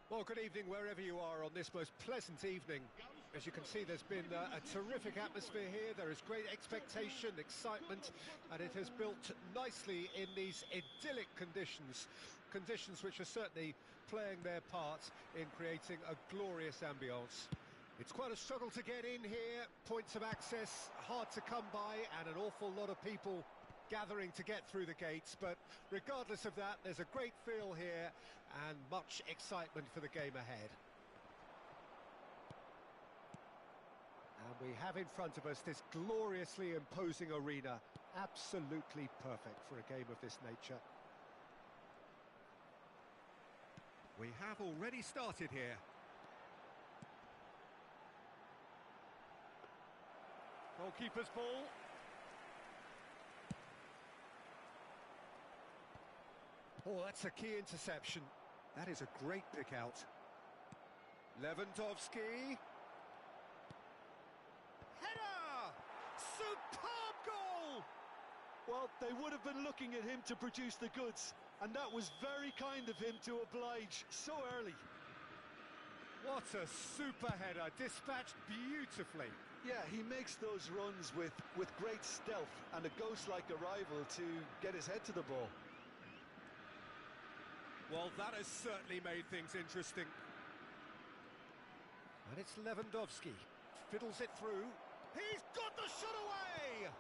Well, good evening wherever you are on this most pleasant evening. As you can see, there's been a terrific atmosphere here. There is great expectation, excitement, and it has built nicely in these idyllic conditions. Conditions which are certainly playing their part in creating a glorious ambience. It's quite a struggle to get in here, points of access hard to come by, and an awful lot of people gathering to get through the gates, but regardless of that, there's a great feel here and much excitement for the game ahead. And we have in front of us this gloriously imposing arena, absolutely perfect for a game of this nature. We have already started here. Goalkeeper's ball. Oh, that's a key interception. That is a great pick out. Lewandowski. Header! Superb goal! Well, they would have been looking at him to produce the goods, and that was very kind of him to oblige so early. What a super header, dispatched beautifully. Yeah, he makes those runs with great stealth and a ghost-like arrival to get his head to the ball. Well, that has certainly made things interesting. And it's Lewandowski. Fiddles it through. He's got the shot away!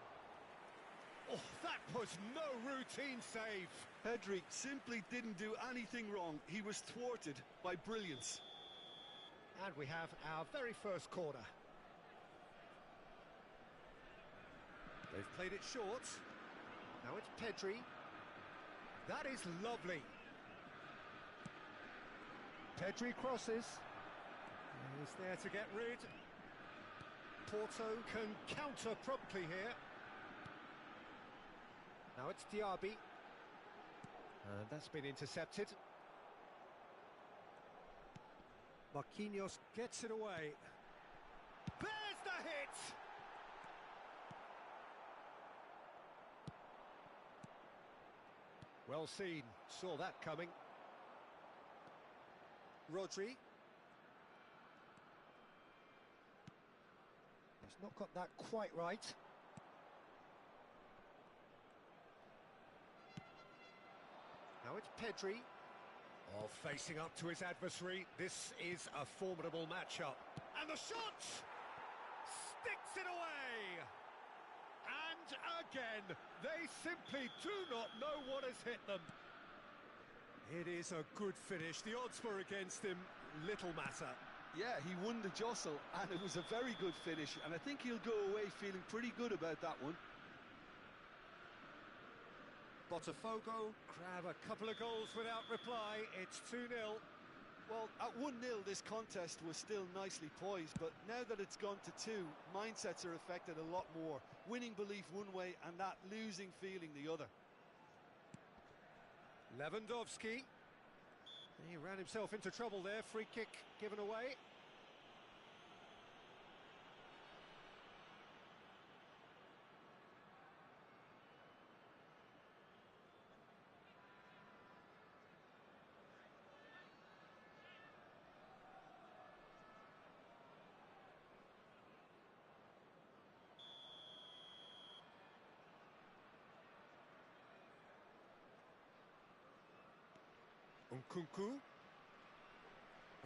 Oh, that was no routine save. Pedri simply didn't do anything wrong. He was thwarted by brilliance. And we have our very first corner. They've played it short. Now it's Pedri. That is lovely. Pedri crosses. He's there to get rid. Porto can counter promptly here. Now it's Diaby. And that's been intercepted. Marquinhos gets it away. There's the hit! Well seen, saw that coming. Rodri. He's not got that quite right. Now it's Pedri. Oh, facing up to his adversary. This is a formidable matchup. And the shot! Sticks it away! And again, they simply do not know what has hit them. It is a good finish. The odds were against him. Little matter. Yeah, he won the jostle, and it was a very good finish, and I think he'll go away feeling pretty good about that one. Botafogo grab a couple of goals without reply. It's 2-0. Well, at 1-0, this contest was still nicely poised, but now that it's gone to 2, mindsets are affected a lot more. Winning belief one way, and that losing feeling the other. Lewandowski. He ran himself into trouble there. Free kick given away. Nkunku.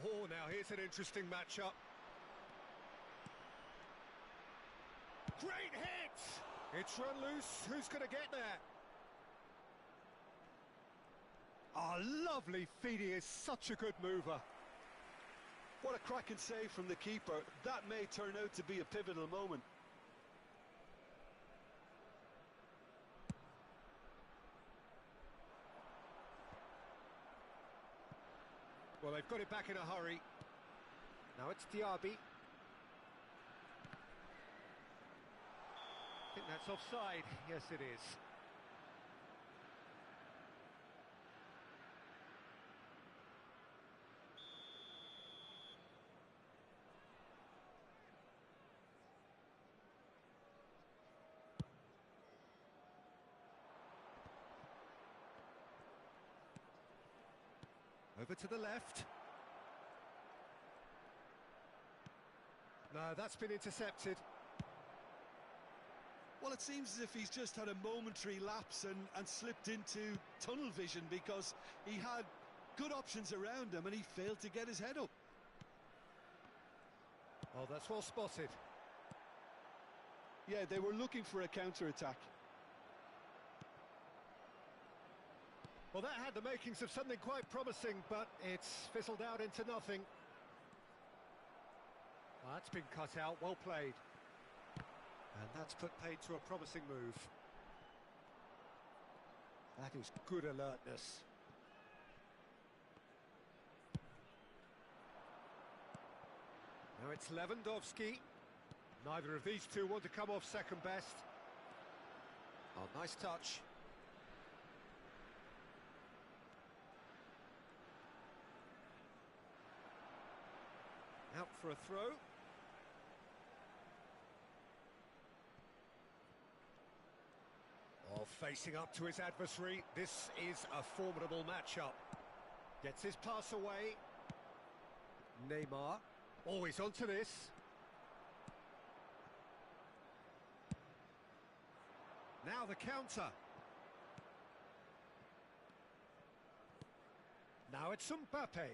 Oh, now here's an interesting matchup. Great hit! It's run loose. Who's going to get there? Oh, lovely feed. He is such a good mover. What a cracking save from the keeper. That may turn out to be a pivotal moment. Well, they've got it back in a hurry. Now it's Diaby. I think that's offside. Yes, it is. Over to the left. No, that's been intercepted. Well, it seems as if he's just had a momentary lapse and slipped into tunnel vision, because he had good options around him and he failed to get his head up. Oh, that's well spotted. Yeah, they were looking for a counter-attack. Well, that had the makings of something quite promising, but it's fizzled out into nothing. Well, that's been cut out, well played. And that's put paid to a promising move. That is good alertness. Now it's Lewandowski. Neither of these two want to come off second best. Oh, nice touch. Out for a throw. Oh, facing up to his adversary. This is a formidable matchup. Gets his pass away. Neymar. Always onto this. Now the counter. Now it's Mbappe.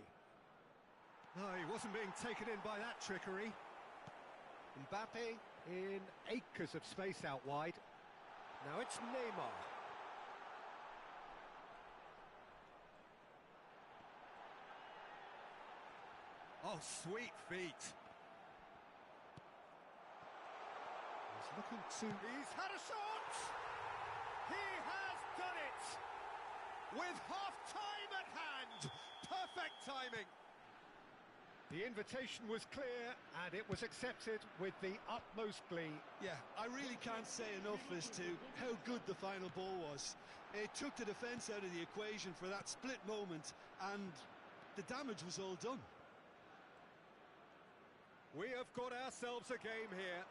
No, he wasn't being taken in by that trickery. Mbappe in acres of space out wide. Now it's Neymar. Oh, sweet feet. He's looking to... He's had a shot! He has done it! With half-time at hand! Perfect timing! The invitation was clear, and it was accepted with the utmost glee. Yeah, I really can't say enough as to how good the final ball was. It took the defence out of the equation for that split moment, and the damage was all done. We have got ourselves a game here.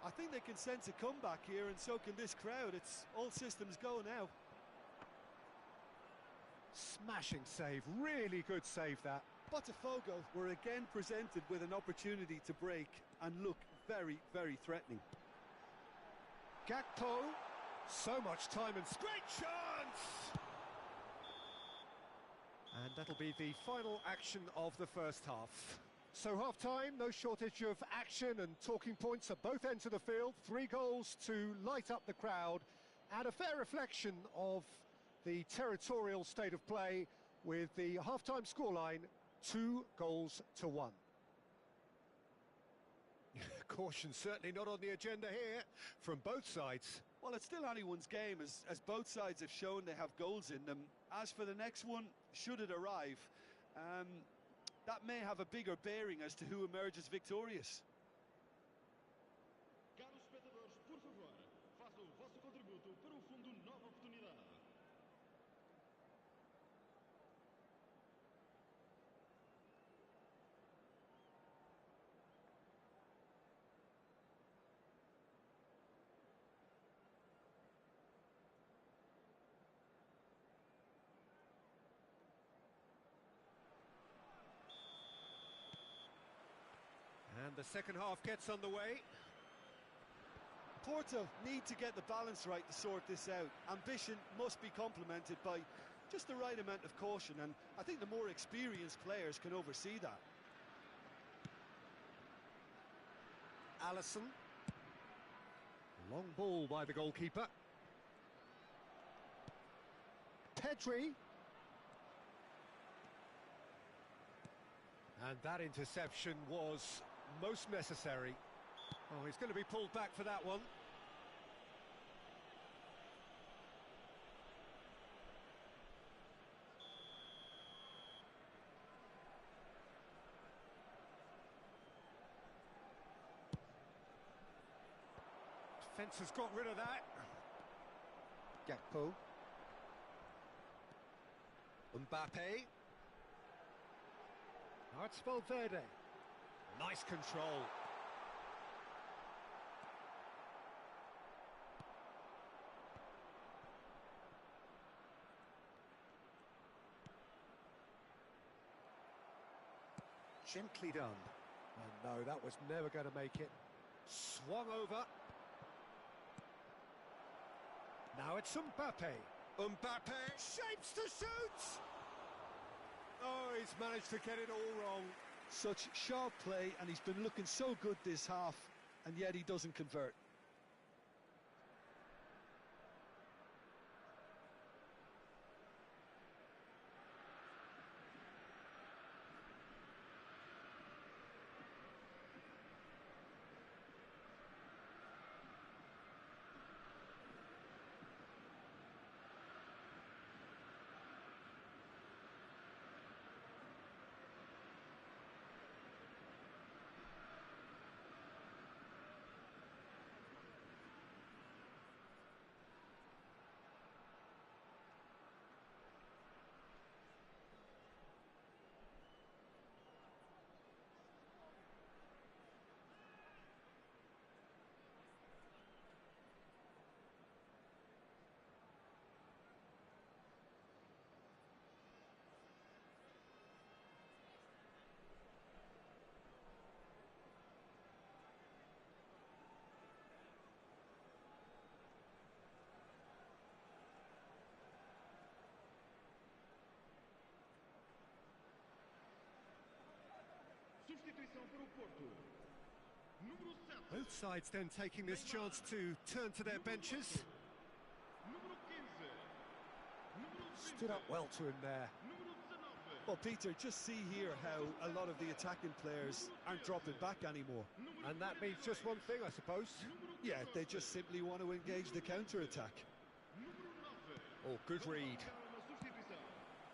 I think they can sense a comeback here, and so can this crowd. It's all systems go now. Smashing save, really good save that. Botafogo were again presented with an opportunity to break and look very, very threatening. Gakpo, so much time and great chance! And that'll be the final action of the first half. So half-time, no shortage of action and talking points at both ends of the field. 3 goals to light up the crowd, and a fair reflection of the territorial state of play, with the half-time scoreline 2-1. Caution certainly not on the agenda here from both sides. Well, it's still anyone's game, as both sides have shown they have goals in them. As for the next one, should it arrive, that may have a bigger bearing as to who emerges victorious. Caros espectadores, por favor, façam o vosso contributo para o Fundo Nova Oportunidade. And the second half gets underway. Porto need to get the balance right to sort this out. Ambition must be complemented by just the right amount of caution, and I think the more experienced players can oversee that. Alisson. Long ball by the goalkeeper. Pedri. And that interception was most necessary. Oh, he's going to be pulled back for that one. Defence has got rid of that. Gakpo. Mbappe. Now it's Valverde. Nice control. Gently done. And no, that was never going to make it. Swung over. Now it's Mbappe. Mbappe shapes to shoot! Oh, he's managed to get it all wrong. Such sharp play, and he's been looking so good this half, and yet he doesn't convert. Substituição para o Porto. Número 7. Both sides then taking this chance to turn to their benches. Número 15. Número 20. Stood up well to him there. Número 19. Well, Peter, just see here how a lot of the attacking players aren't dropping back anymore. And that means just one thing, I suppose. Yeah, they just simply want to engage the counter-attack. Número 9. Oh, good read. Uma substituição.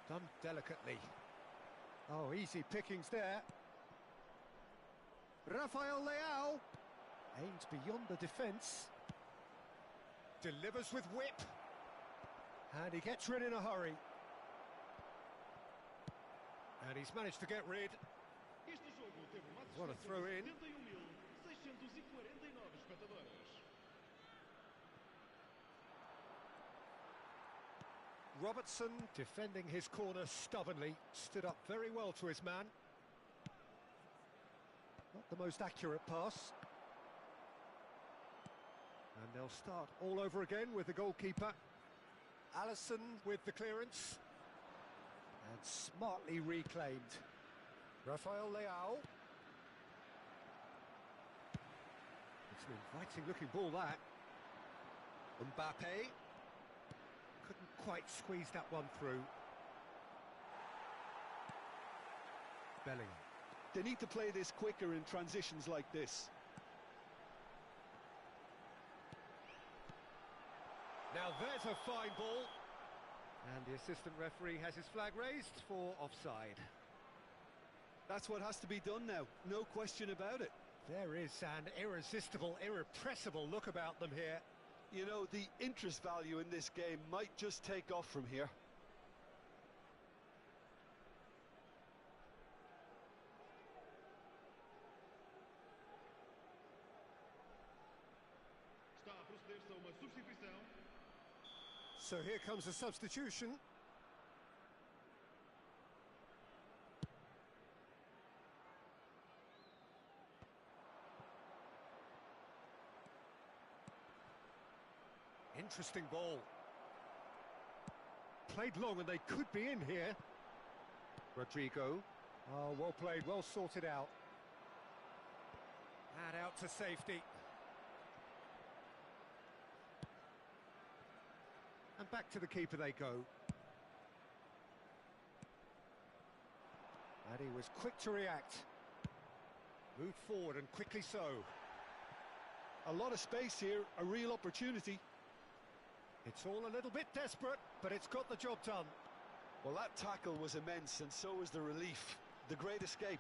Done delicately. Oh, easy pickings there. Rafael Leao aims beyond the defence. Delivers with whip. And he gets rid in a hurry. And he's managed to get rid. Este jogo teve uma What a throw in. 71.649 espectadores. Robertson defending his corner stubbornly. Stood up very well to his man. Not the most accurate pass. And they'll start all over again with the goalkeeper. Alisson with the clearance. And smartly reclaimed. Rafael Leao. It's an inviting looking ball, that. Mbappe. Couldn't quite squeeze that one through. Bellingham. They need to play this quicker in transitions like this. Now there's a fine ball. And the assistant referee has his flag raised for offside. That's what has to be done now, no question about it. There is an irresistible, irrepressible look about them here. You know, the interest value in this game might just take off from here. Está a proceder-se a uma substituição. So here comes a substitution. Interesting ball. Played long and they could be in here. Rodrigo. Oh, well played, well sorted out. And out to safety. And back to the keeper they go. And he was quick to react. Moved forward and quickly so. A lot of space here, a real opportunity. It's all a little bit desperate, but it's got the job done. Well, that tackle was immense, and so was the relief. The great escape.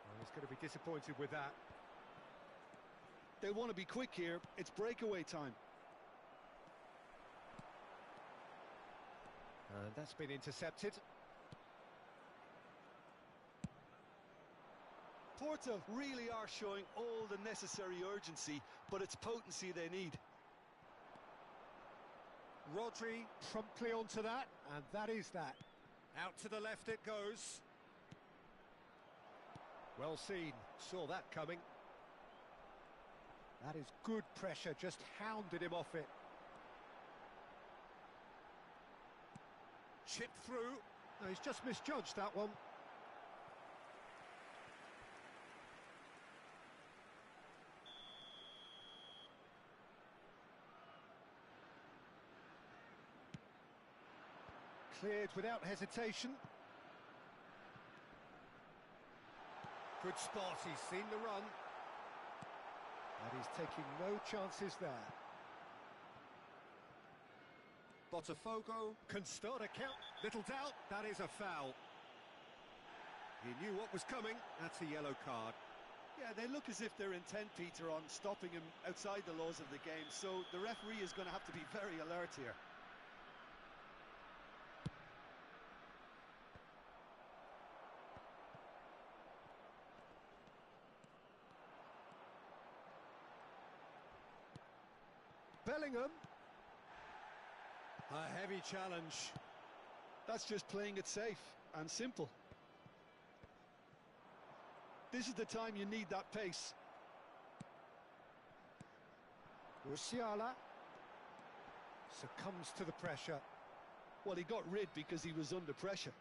Well, he's going to be disappointed with that. They want to be quick here. It's breakaway time. And that's been intercepted. Porto really are showing all the necessary urgency, but it's potency they need. Rodri promptly onto that, and that is that. Out to the left it goes. Well seen, saw that coming. That is good pressure, just hounded him off it. Chipped through. No, he's just misjudged that one. Cleared without hesitation. Good spot, he's seen the run. And he's taking no chances there. Botafogo can start a count. Little doubt, that is a foul. He knew what was coming, that's a yellow card. Yeah, they look as if they're intent, Peter, on stopping him outside the laws of the game, so the referee is going to have to be very alert here. Bellingham. A heavy challenge. That's just playing it safe and simple. This is the time you need that pace. Musiala succumbs to the pressure. Well, he got rid because he was under pressure.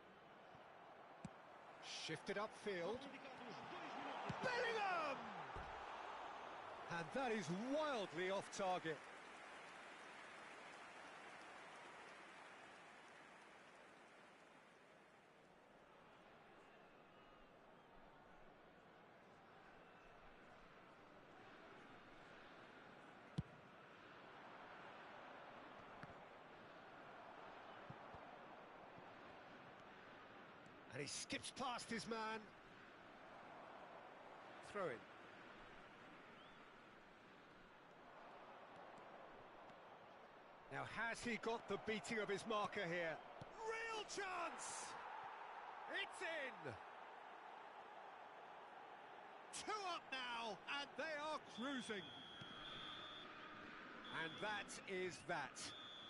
Shifted upfield. Indicados 2 minutos. Bellingham! And that is wildly off target. And he skips past his man. Throw in. Now has he got the beating of his marker here? Real chance! It's in! 2 up now, and they are cruising. And that is that.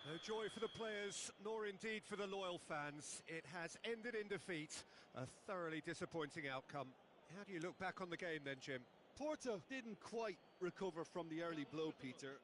No joy for the players, nor indeed for the loyal fans. It has ended in defeat, a thoroughly disappointing outcome. How do you look back on the game then, Jim? Porto didn't quite recover from the early blow, Peter.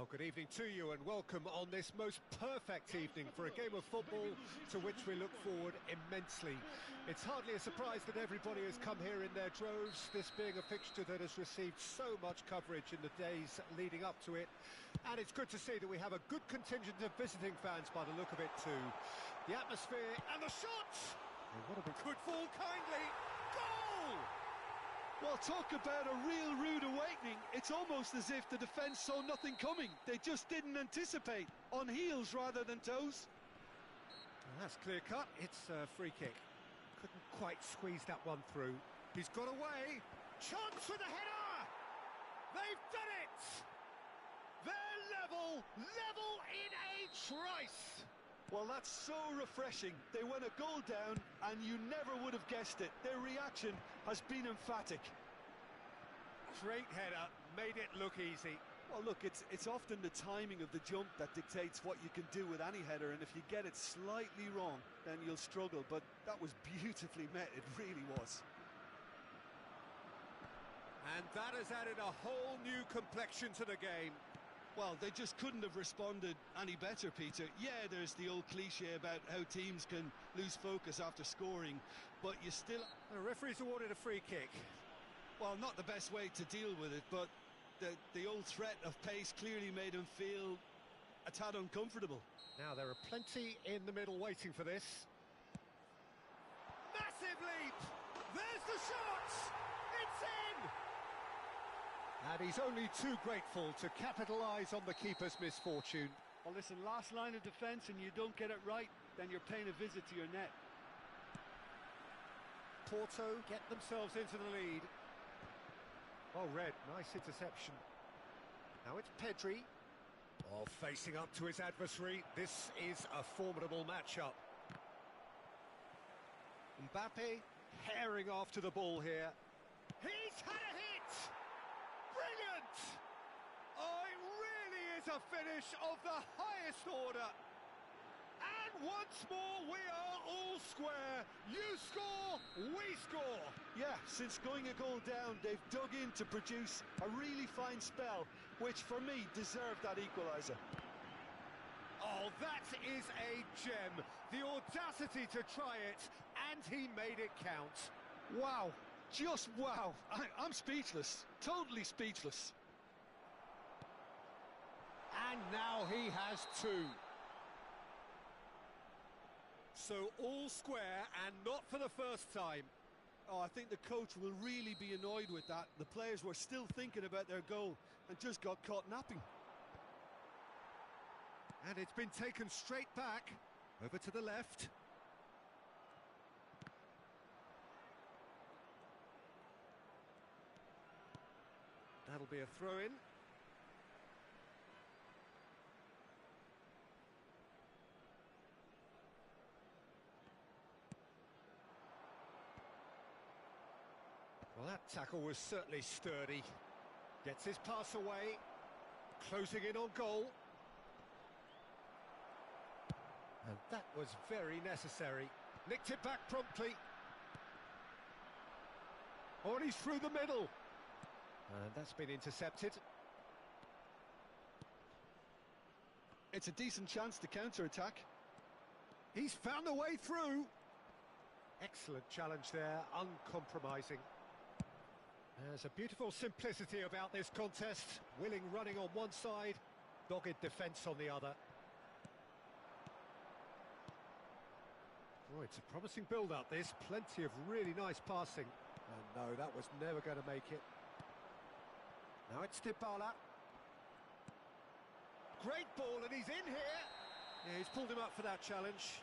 Well, good evening to you and welcome on this most perfect evening for a game of football to which we look forward immensely. It's hardly a surprise that everybody has come here in their droves, this being a fixture that has received so much coverage in the days leading up to it. And it's good to see that we have a good contingent of visiting fans by the look of it too. The atmosphere and the shots! Oh, what a big... Could fall kindly! Goal! Well, talk about a real rude awakening. It's almost as if the defence saw nothing coming. They just didn't anticipate. On heels rather than toes. Well, that's clear cut. It's a free kick. Couldn't quite squeeze that one through. He's got away. Chance with a header! They've done it! They're level in a trice! Well, that's so refreshing. They went a goal down and you never would have guessed it. Their reaction has been emphatic. Great header, made it look easy. Well, look, it's often the timing of the jump that dictates what you can do with any header, and if you get it slightly wrong, then you'll struggle. But that was beautifully met, it really was. And that has added a whole new complexion to the game. Well, they just couldn't have responded any better, Peter. Yeah, there's the old cliche about how teams can lose focus after scoring, but you still... The referee's awarded a free kick. Well, not the best way to deal with it, but the old threat of pace clearly made him feel a tad uncomfortable. Now, there are plenty in the middle waiting for this. Massive leap! There's the shot! It's in! And he's only too grateful to capitalise on the keeper's misfortune. Well, listen, last line of defence and you don't get it right, then you're paying a visit to your net. Porto get themselves into the lead. Oh, Red, nice interception. Now it's Pedri. Oh, facing up to his adversary. This is a formidable matchup. Mbappe herring after the ball here. He's had a hit! Brilliant! Oh, it really is a finish of the highest order. And once more, we are all square. You score, we score. Yeah, since going a goal down, they've dug in to produce a really fine spell, which for me deserved that equaliser. Oh, that is a gem. The audacity to try it, and he made it count. Wow, just wow. I'm speechless, totally speechless. And now he has two. So all square, and not for the first time. Oh, I think the coach will really be annoyed with that. The players were still thinking about their goal and just got caught napping. And it's been taken straight back, over to the left. That'll be a throw-in. Well, that tackle was certainly sturdy. Gets his pass away. Closing in on goal. And that was very necessary. Nicked it back promptly. Oh, and he's through the middle. And that's been intercepted. It's a decent chance to counter-attack. He's found a way through. Excellent challenge there, uncompromising. There's a beautiful simplicity about this contest. Willing running on one side, dogged defence on the other. Oh, it's a promising build-up, this. Plenty of really nice passing. And no, that was never going to make it. Now it's Dybala. Great ball, and he's in here. Yeah, he's pulled him up for that challenge.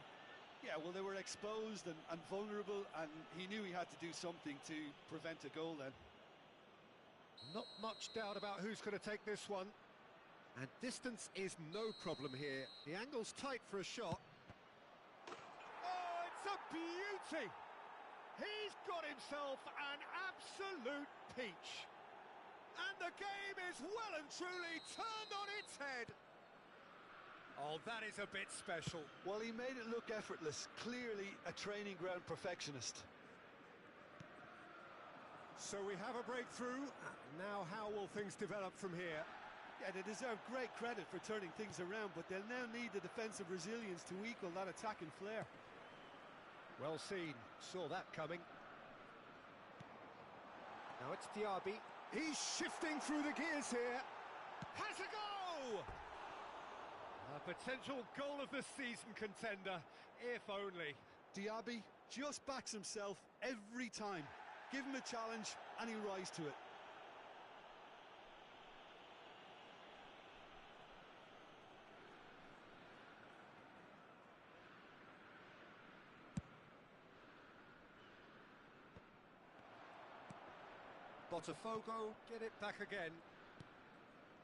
Yeah, well, they were exposed and vulnerable, and he knew he had to do something to prevent a goal then. Not much doubt about who's going to take this one. And distance is no problem here. The angle's tight for a shot. Oh, it's a beauty! He's got himself an absolute peach. And the game is well and truly turned on its head. Oh, that is a bit special. Well, he made it look effortless. Clearly a training ground perfectionist. So we have a breakthrough. Now how will things develop from here? Yeah, they deserve great credit for turning things around, but they'll now need the defensive resilience to equal that attacking flair. Well seen, saw that coming. Now it's Diaby. He's shifting through the gears here. Has a go! A potential goal of the season contender, if only. Diaby just backs himself every time. Give him a challenge and he'll rise to it. Botafogo get it back again.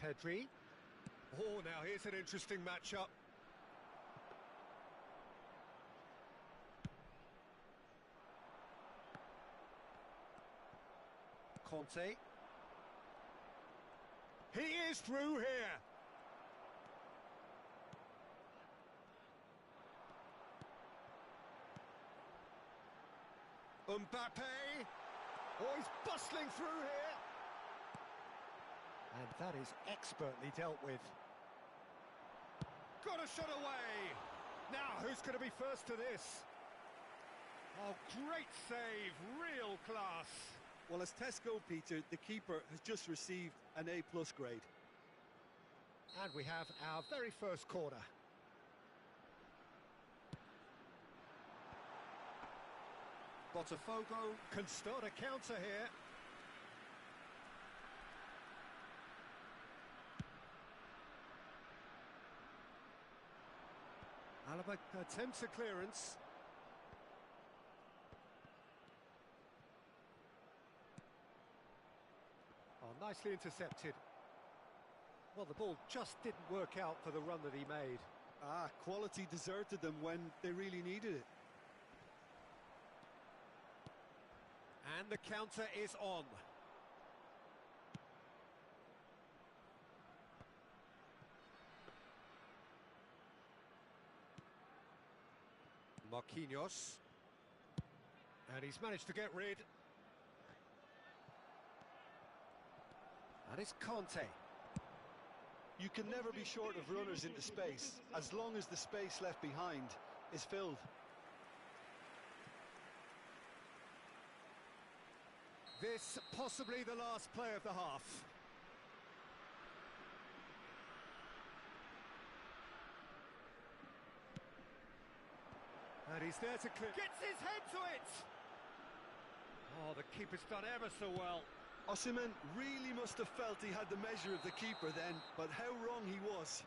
Pedri. Oh, now here's an interesting matchup. Conte. He is through here. Mbappe. Oh, he's bustling through here. And that is expertly dealt with. Got a shot away. Now, who's going to be first to this? Oh, great save. Real class. Well, as tests go, Peter, the keeper has just received an A+ grade. And we have our very first corner. Botafogo can start a counter here. Alaba attempts a clearance. Oh, nicely intercepted. Well, the ball just didn't work out for the run that he made. Quality deserted them when they really needed it. And the counter is on. Marquinhos. And he's managed to get rid. And it's Conte. You can never be short of runners into space, as long as the space left behind is filled. This possibly the last play of the half. And he's there to clear. Gets his head to it! Oh, the keeper's done ever so well. Osimhen really must have felt he had the measure of the keeper then, but how wrong he was.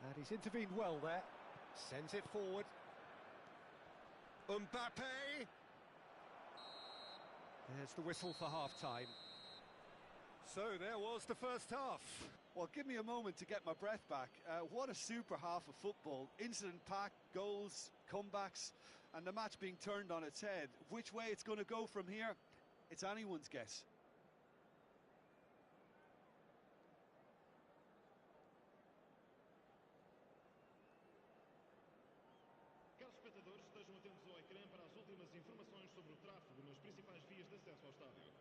And he's intervened well there. Sends it forward. Mbappe! There's the whistle for half-time. So there was the first half. Well, give me a moment to get my breath back. What a super half of football. Incident-packed, goals, comebacks, and the match being turned on its head. Which way it's going to go from here, it's anyone's guess. Caros espectadores, estejam atentos ao ecrã para as últimas informações sobre o tráfego nas principais vias de acesso ao estádio.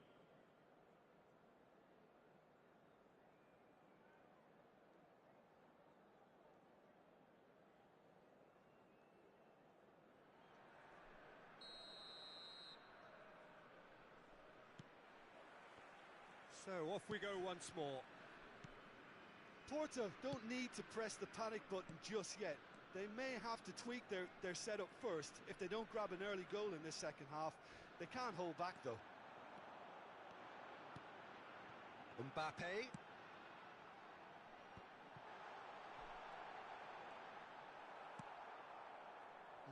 So off we go once more. Porto don't need to press the panic button just yet. They may have to tweak their setup first if they don't grab an early goal in this second half. They can't hold back though. Mbappe.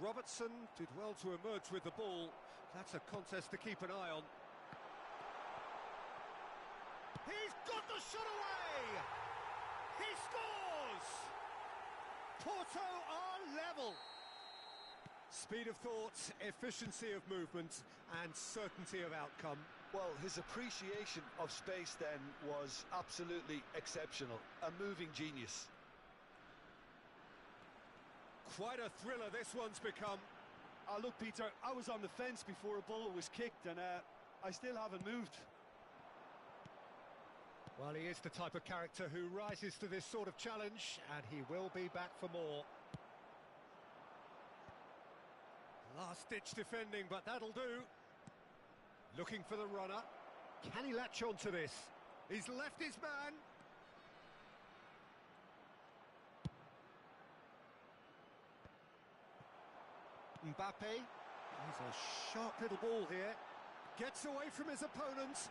Robertson did well to emerge with the ball. That's a contest to keep an eye on. He's got the shot away! He scores! Porto are level. Speed of thought, efficiency of movement, and certainty of outcome. Well, his appreciation of space then was absolutely exceptional. A moving genius. Quite a thriller this one's become. Look, Peter, I was on the fence before a ball was kicked, and I still haven't moved. Well, he is the type of character who rises to this sort of challenge, and he will be back for more. Last-ditch defending, but that'll do. Looking for the runner. Can he latch on to this? He's left his man. Mbappe. He's a sharp little ball here. Gets away from his opponent.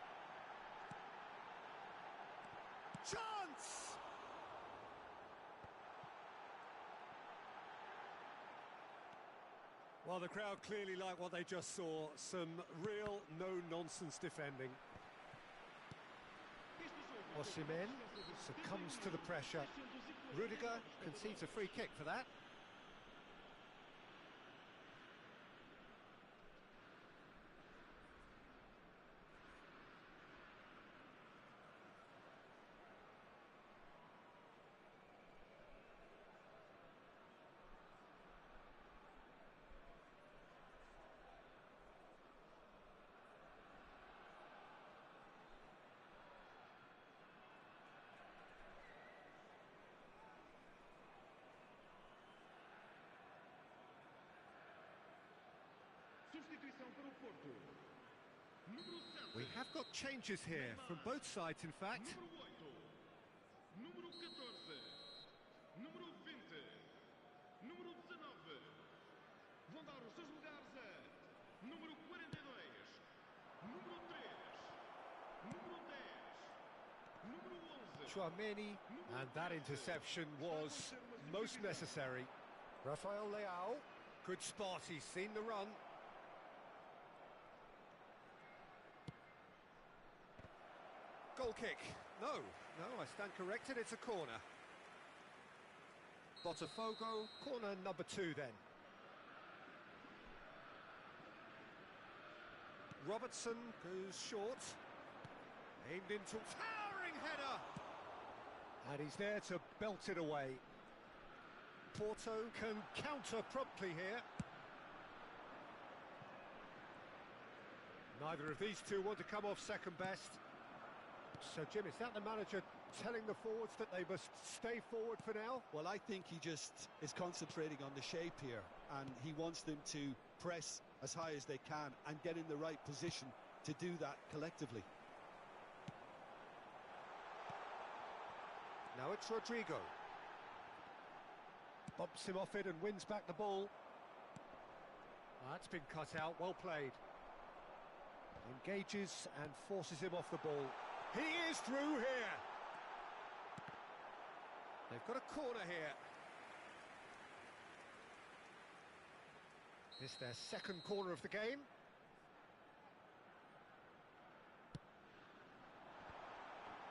Chance! Well, the crowd clearly like what they just saw. Some real no-nonsense defending. Osimhen succumbs to the pressure. Rudiger concedes a free kick for that. Substituição para o Porto. Número 7. We have got changes here from both sides, in fact. Número 8. Número 14. Número 20. Número 19. Vão dar os seus lugares a número 42. Número 3. Número 10. Número 11. Tchouaméni, and that interception was most necessary. Rafael Leao, good spot, he's seen the run. Goal kick. No, I stand corrected, it's a corner. Botafogo, corner number 2 then. Robertson goes short. Aimed into towering header. And he's there to belt it away. Porto can counter promptly here. Neither of these two want to come off second best. So, Jim, is that the manager telling the forwards that they must stay forward for now? Well, I think he just is concentrating on the shape here, and he wants them to press as high as they can and get in the right position to do that collectively. Now it's Rodrigo. Bumps him off it and wins back the ball. That's been cut out, well played. Engages and forces him off the ball. He is through here. They've got a corner here. It's their second corner of the game.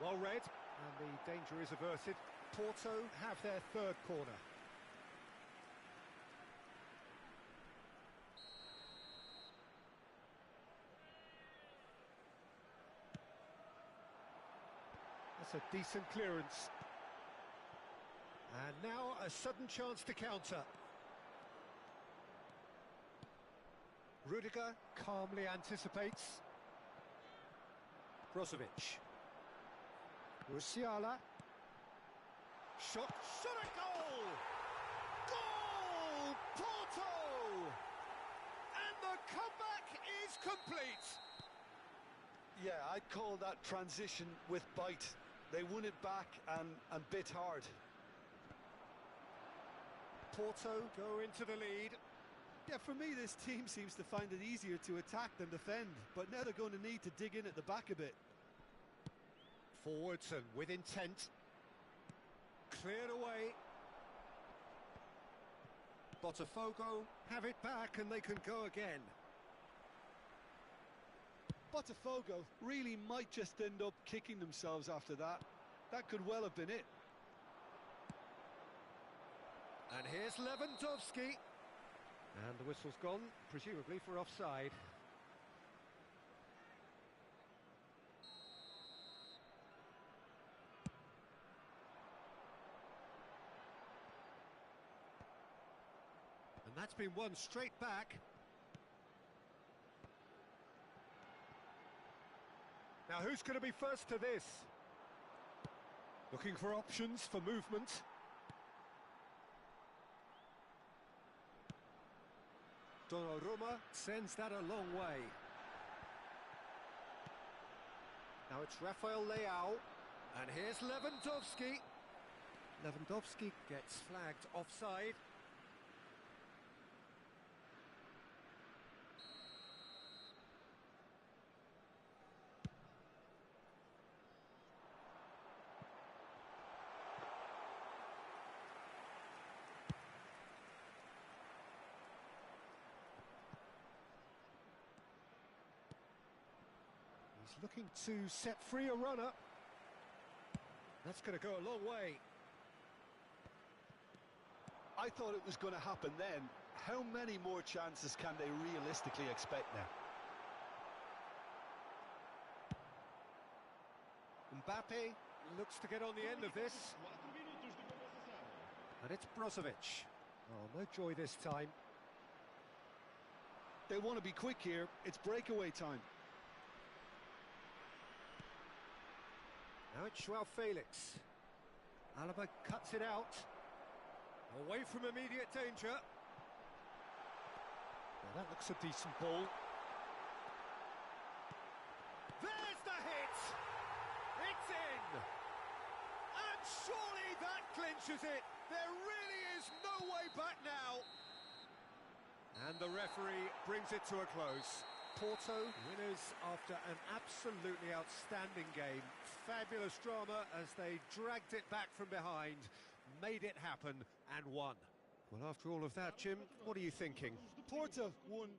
Well read, and the danger is averted. Porto have their third corner. That's a decent clearance. And now a sudden chance to counter. Rudiger calmly anticipates. Brozovic. Musiala. Shot a goal! Goal! Porto! And the comeback is complete! Yeah, I'd call that transition with bite. They won it back and bit hard. Porto go into the lead. Yeah, for me, this team seems to find it easier to attack than defend, but now they're going to need to dig in at the back a bit. Forwards and with intent. Cleared away. Botafogo have it back and they can go again. Botafogo really might just end up kicking themselves after that. That could well have been it. And here's Lewandowski. And the whistle's gone, presumably for offside. And that's been won straight back. Now who's going to be first to this? Looking for options for movement. Donnarumma sends that a long way. Now it's Rafael Leao, and here's Lewandowski. Lewandowski gets flagged offside. He's looking to set free a runner. That's going to go a long way. I thought it was going to happen then. How many more chances can they realistically expect now? Mbappe looks to get on the end of this. 4 minutos de compensação. And it's Brozovic. Oh, no joy this time. They want to be quick here. It's breakaway time. Now it's Joao Felix. Alaba cuts it out. Away from immediate danger. Now that looks a decent ball. There's the hit! It's in! And surely that clinches it! There really is no way back now! And the referee brings it to a close. Porto winners after an absolutely outstanding game. Fabulous drama as they dragged it back from behind, made it happen and won. Well, after all of that, Jim, what are you thinking? Porto won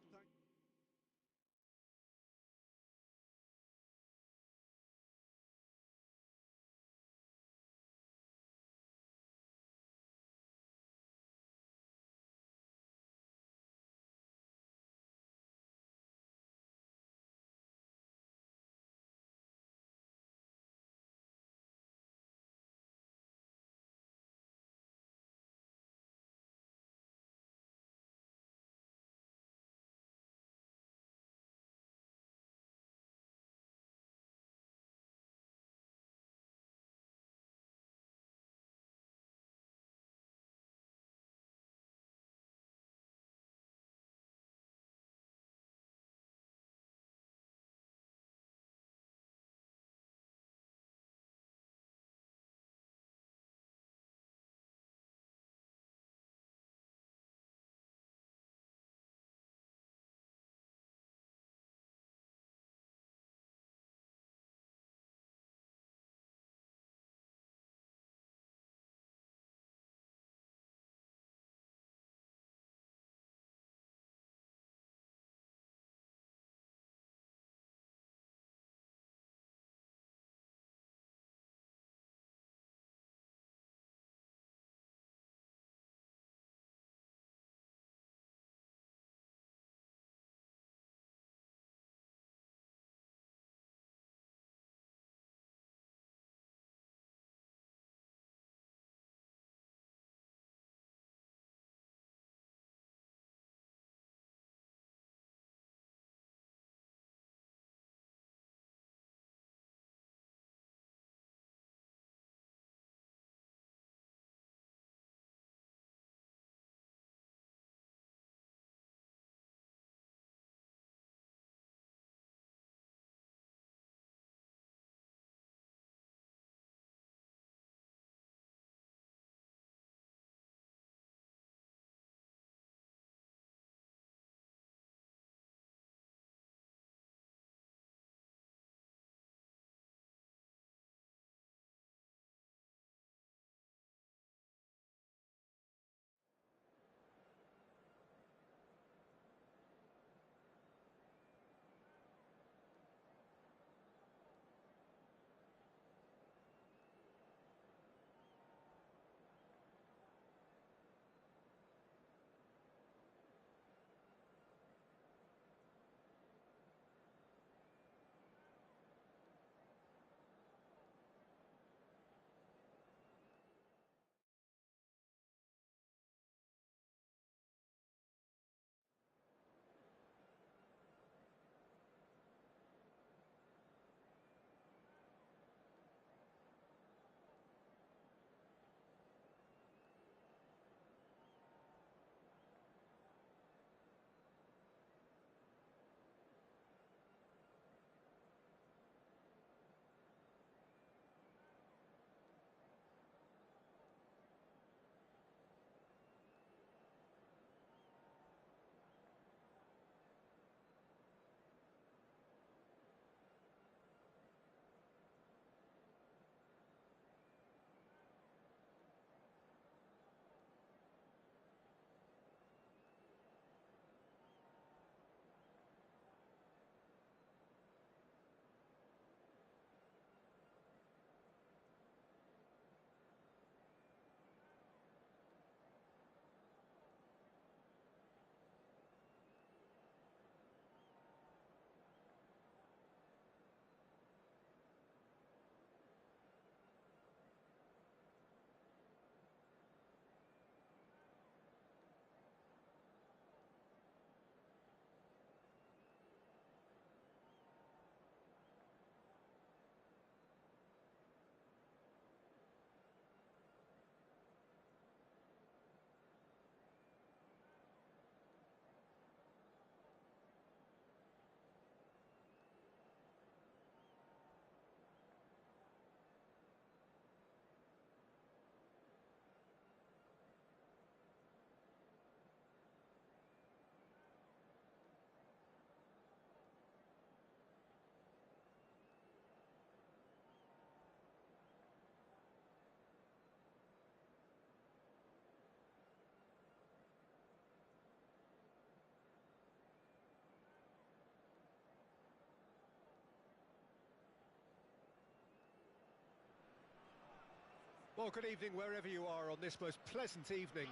Well, good evening wherever you are on this most pleasant evening.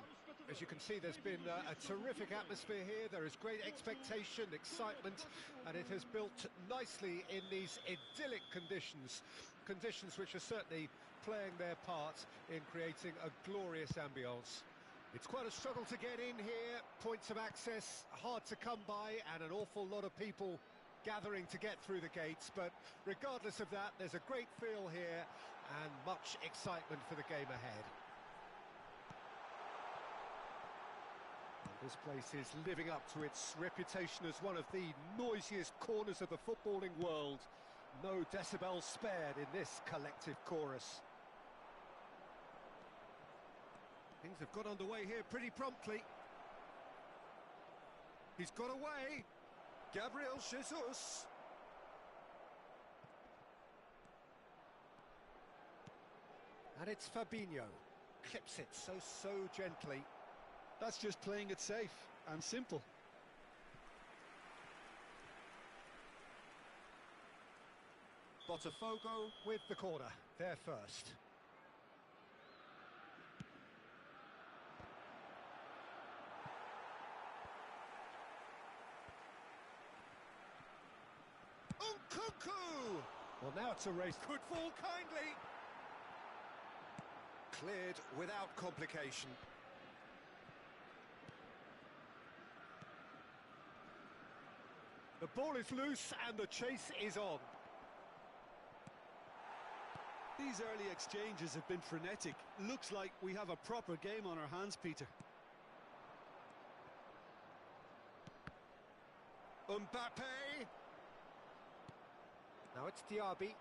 As you can see, there's been a terrific atmosphere here. There is great expectation, excitement, and it has built nicely in these idyllic conditions. Conditions which are certainly playing their part in creating a glorious ambience. It's quite a struggle to get in here, points of access hard to come by, and an awful lot of people gathering to get through the gates, but regardless of that, there's a great feel here and much excitement for the game ahead. And this place is living up to its reputation as one of the noisiest corners of the footballing world. No decibels spared in this collective chorus. Things have got underway here pretty promptly. He's got away. Gabriel Jesus. And it's Fabinho. Clips it so gently. That's just playing it safe and simple. Botafogo with the corner. There first. Nkunku! Well, now it's erased. Could fall kindly. Cleared without complication. The ball is loose and the chase is on. These early exchanges have been frenetic. Looks like we have a proper game on our hands, Peter. Mbappe. Now it's Diaby.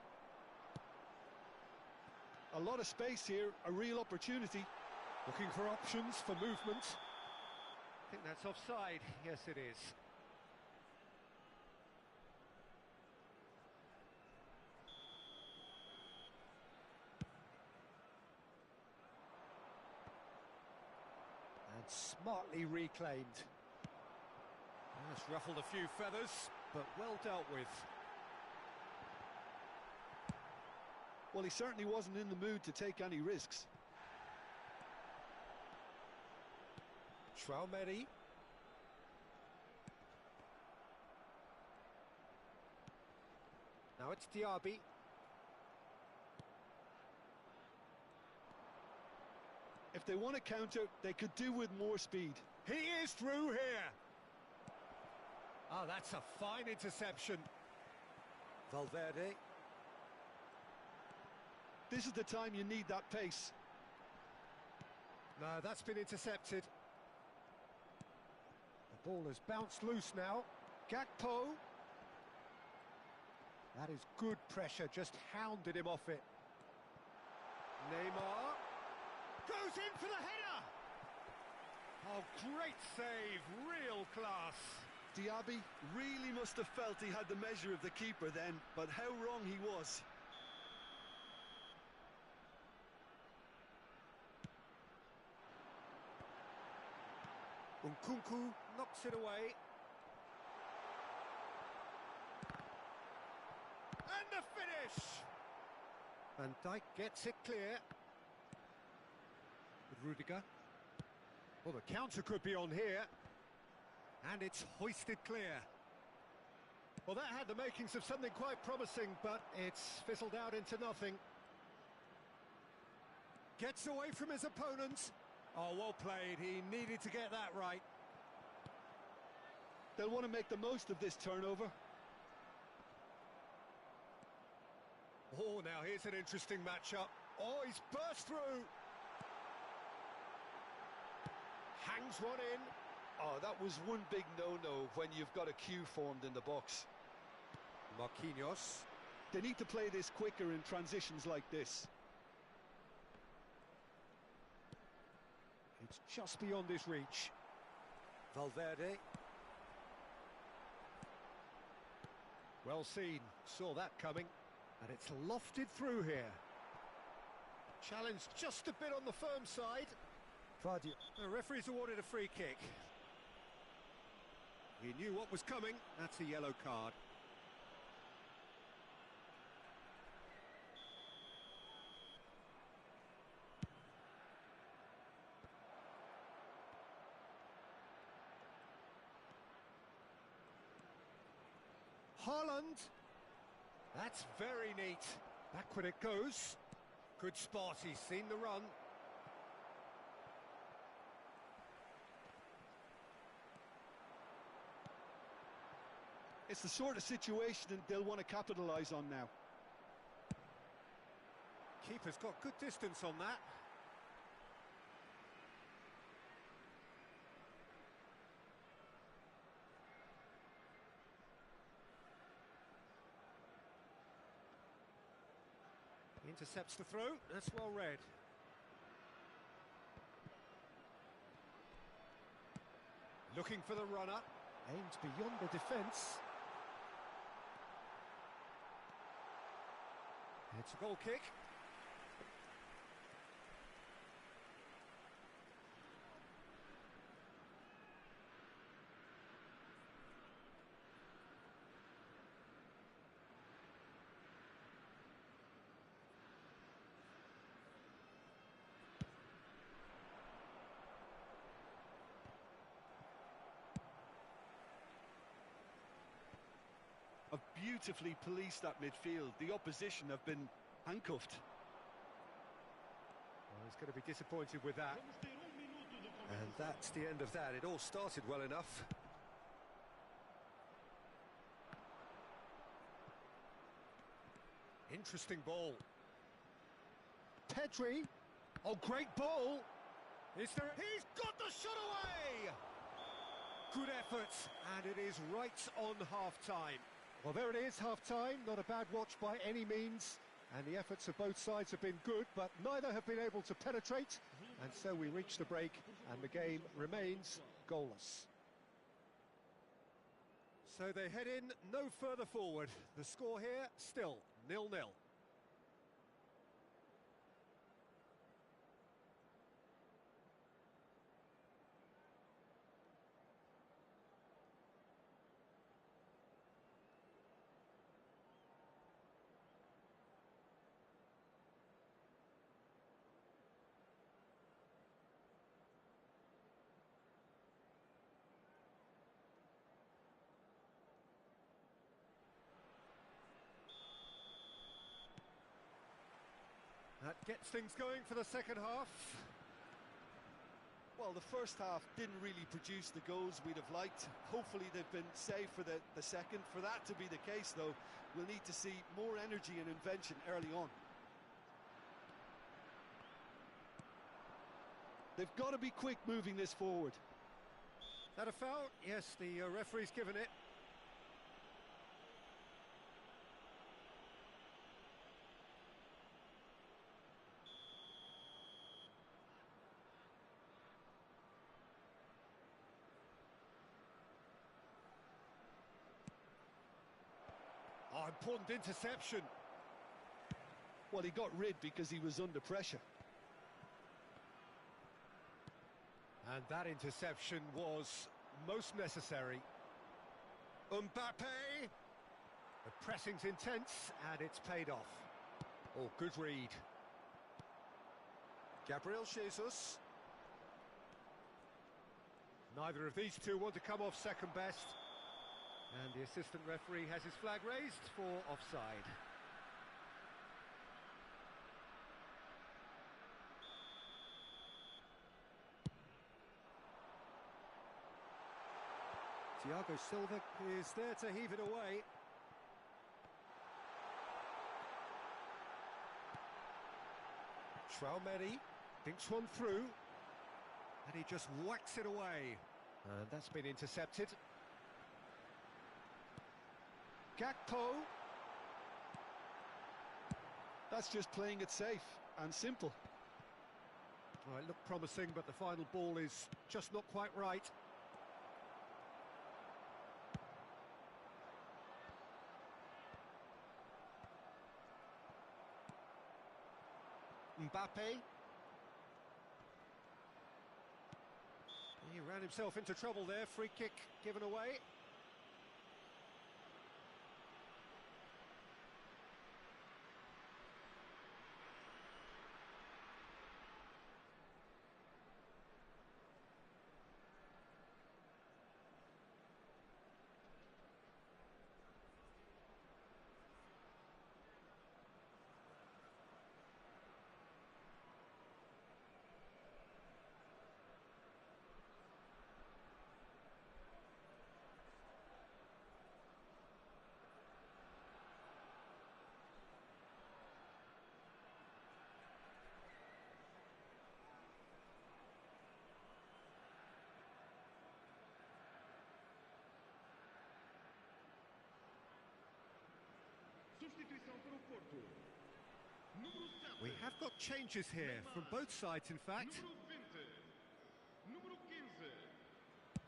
A lot of space here, a real opportunity. Looking for options for movement. I think that's offside. Yes, it is. And smartly reclaimed. That's ruffled a few feathers, but well dealt with. Well, he certainly wasn't in the mood to take any risks. Traumeri. Now it's Diaby. If they want to counter, they could do with more speed. He is through here. Oh, that's a fine interception. Valverde. This is the time you need that pace. No, that's been intercepted. The ball has bounced loose now. Gakpo. That is good pressure, just hounded him off it. Neymar. Goes in for the header! Oh, great save, real class. Diaby really must have felt he had the measure of the keeper then, but how wrong he was. Nkunku knocks it away. And the finish! Van Dijk gets it clear. With Rudiger. Well, the counter could be on here. And it's hoisted clear. Well, that had the makings of something quite promising, but it's fizzled out into nothing. Gets away from his opponent. Oh, well played. He needed to get that right. They'll want to make the most of this turnover. Oh, now here's an interesting matchup. Oh, he's burst through. Hangs one in. Oh, that was one big no-no when you've got a queue formed in the box. Marquinhos. They need to play this quicker in transitions like this. It's just beyond his reach. Valverde. Well seen, saw that coming. And it's lofted through here. Challenged just a bit on the firm side. Vardy. The referee's awarded a free kick. He knew what was coming. That's a yellow card. shunned. That's very neat. Back when it goes. Good spot, he's seen the run. It's the sort of situation that they'll want to capitalise on now. Keeper's got good distance on that. Intercepts the throw, that's well read. Looking for the runner, aimed beyond the defence. It's a goal kick. Have beautifully policed that midfield. The opposition have been handcuffed. Well, he's going to be disappointed with that. And that's the end of that. It all started well enough. Interesting ball. Pedri. Oh, great ball. Is there? He's got the shot away! Good effort, and it is right on half-time. Well, there it is, half-time. Not a bad watch by any means. And the efforts of both sides have been good, but neither have been able to penetrate. And so we reach the break, and the game remains goalless. So they head in no further forward. The score here, still 0-0. That gets things going for the second half. Well, the first half didn't really produce the goals we'd have liked. Hopefully they've been saved for the second. For that to be the case, though, we'll need to see more energy and invention early on. They've got to be quick moving this forward. That a foul? Yes, the referee's given it. Oh, important interception. Well, he got rid because he was under pressure. And that interception was most necessary. Mbappe. The pressing's intense, and it's paid off. Oh, good read. Gabriel Jesus. Neither of these two want to come off second best. And the assistant referee has his flag raised for offside. Thiago Silva is there to heave it away. Traumeri thinks one through, and he just whacks it away. And that's been intercepted. Gakpo. That's just playing it safe and simple. Well, it looked promising, but the final ball is just not quite right. Mbappe. He ran himself into trouble there. Free kick given away. Número 7. We have got changes here from both sides, in fact. Número 20. Número 15.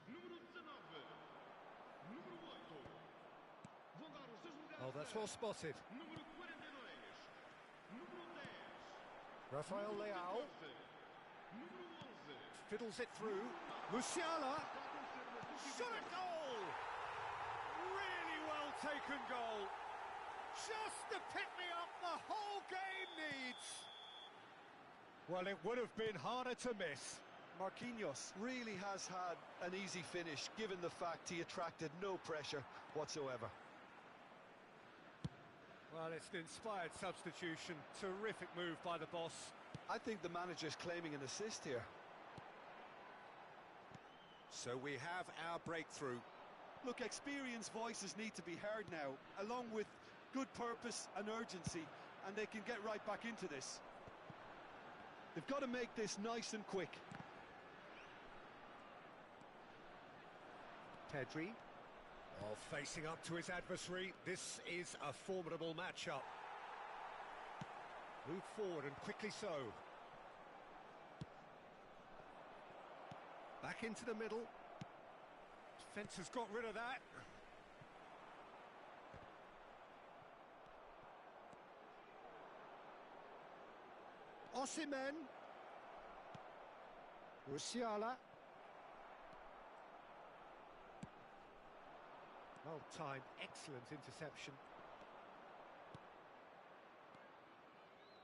Número 19. Número 8. Vão dar os seus lugares. Oh, that's well spotted. Número 42. Número 10. Rafael Número Leao 14. Número 11. fiddles it through. Musiala, shot at goal! Really well taken goal. Just the pick-me-up the whole game needs. Well, it would have been harder to miss. Marquinhos really has had an easy finish, given the fact he attracted no pressure whatsoever. Well, it's an inspired substitution. Terrific move by the boss. I think the manager's claiming an assist here. So we have our breakthrough. Look, experienced voices need to be heard now, along with good purpose and urgency, and they can get right back into this. They've got to make this nice and quick. Pedri, facing up to his adversary. This is a formidable matchup. Move forward and quickly so. Back into the middle. Defence has got rid of that. Osimhen. Musiala. Well timed, excellent interception.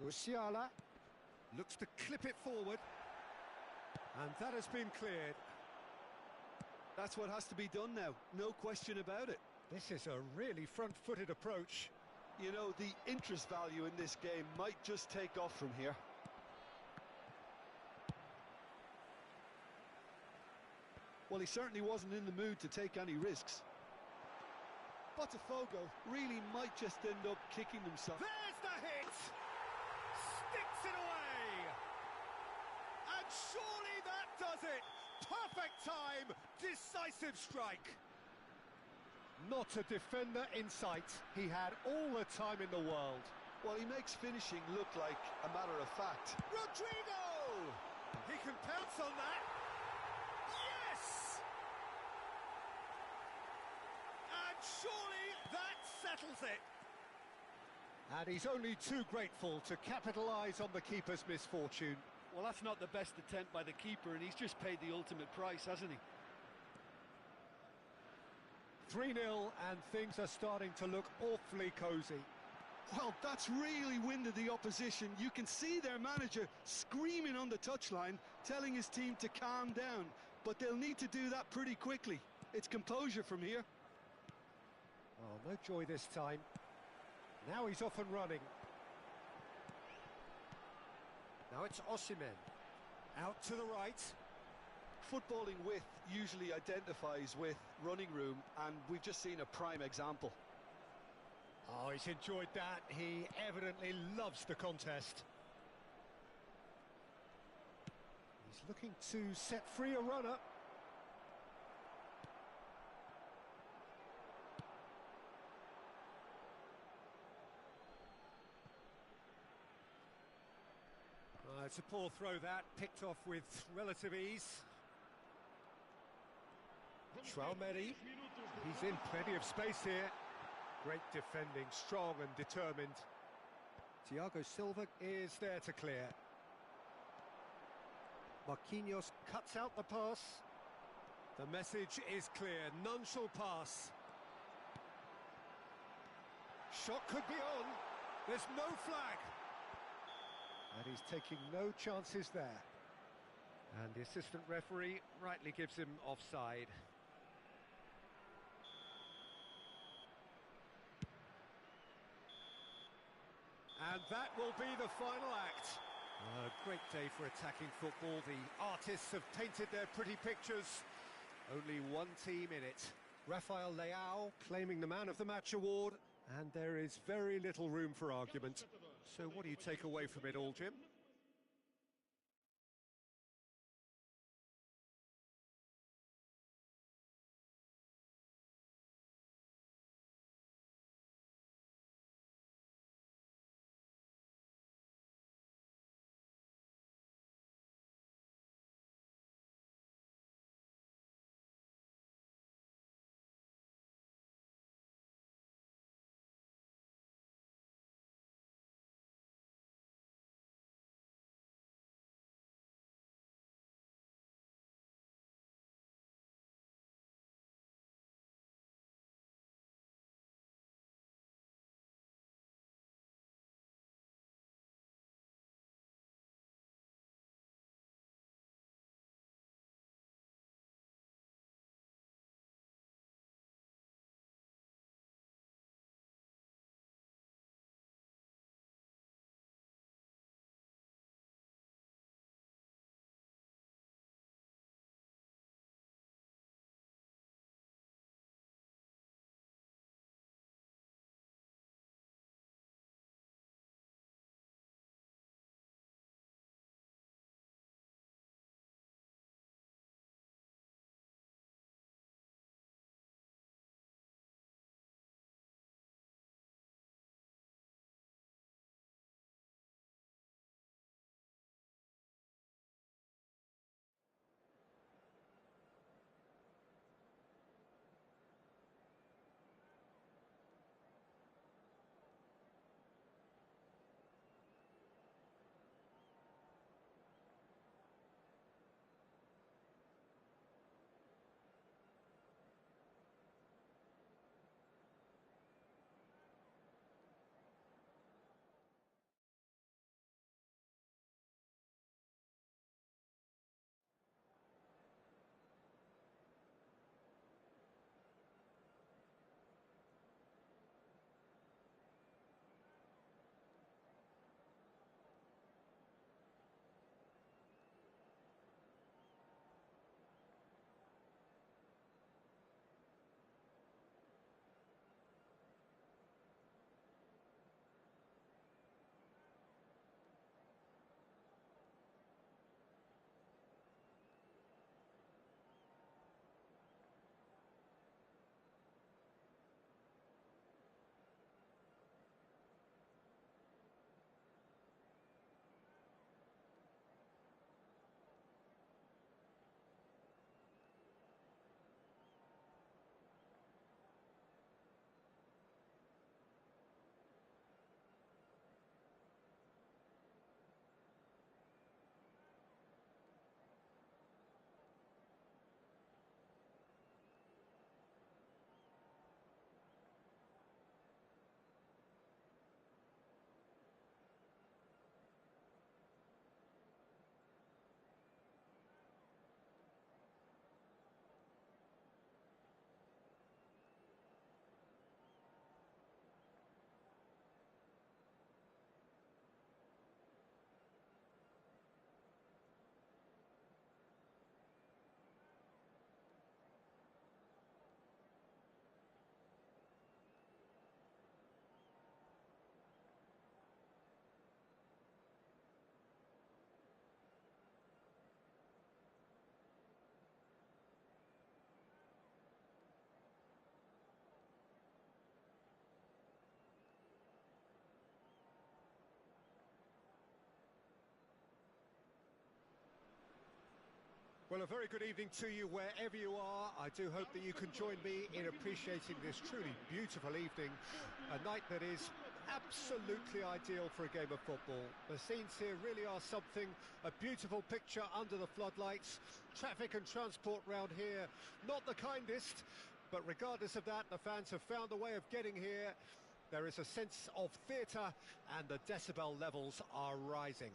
Musiala looks to clip it forward. And that has been cleared. That's what has to be done now, no question about it. This is a really front-footed approach. You know, the interest value in this game might just take off from here. Well, he certainly wasn't in the mood to take any risks. Botafogo really might just end up kicking themselves. There's the hit! Sticks it away! And surely that does it! Perfect time! Decisive strike! Not a defender in sight. He had all the time in the world. Well, he makes finishing look like a matter of fact. Rodrigo! He can pounce on that. Yes! And surely that settles it. And he's only too grateful to capitalise on the keeper's misfortune. Well, that's not the best attempt by the keeper, and he's just paid the ultimate price, hasn't he? 3-0, and things are starting to look awfully cosy. Well, that's really winded the opposition. You can see their manager screaming on the touchline, telling his team to calm down. But they'll need to do that pretty quickly. It's composure from here. Oh, no joy this time. Now he's off and running. Now it's Osimhen. Out to the right. Footballing width usually identifies with running room, and we've just seen a prime example. Oh, he's enjoyed that. He evidently loves the contest. He's looking to set free a runner. It's a poor throw that, picked off with relative ease. Traoré, he's in plenty of space here. Great defending, strong and determined. Thiago Silva is there to clear. Marquinhos cuts out the pass. The message is clear, none shall pass. Shot could be on, there's no flag. And he's taking no chances there. And the assistant referee rightly gives him offside. And that will be the final act. A great day for attacking football. The artists have painted their pretty pictures. Only one team in it. Rafael Leao claiming the Man of the Match award. And there is very little room for argument. So what do you take away from it all, Jim? Well, a very good evening to you wherever you are. I do hope that you can join me in appreciating this truly beautiful evening, a night that is absolutely ideal for a game of football. The scenes here really are something, a beautiful picture under the floodlights. Traffic and transport round here, not the kindest, but regardless of that, the fans have found a way of getting here. There is a sense of theatre and the decibel levels are rising.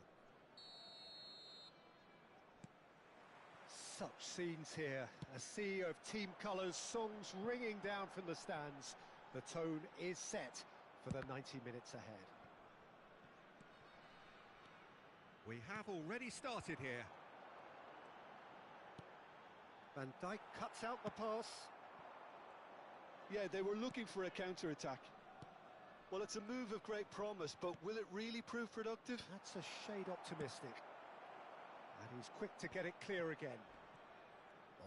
Such scenes here, a sea of team colours, songs ringing down from the stands. The tone is set for the 90 minutes ahead. We have already started here. Van Dijk cuts out the pass. Yeah, they were looking for a counter-attack. Well, it's a move of great promise, but will it really prove productive? That's a shade optimistic. And he's quick to get it clear again.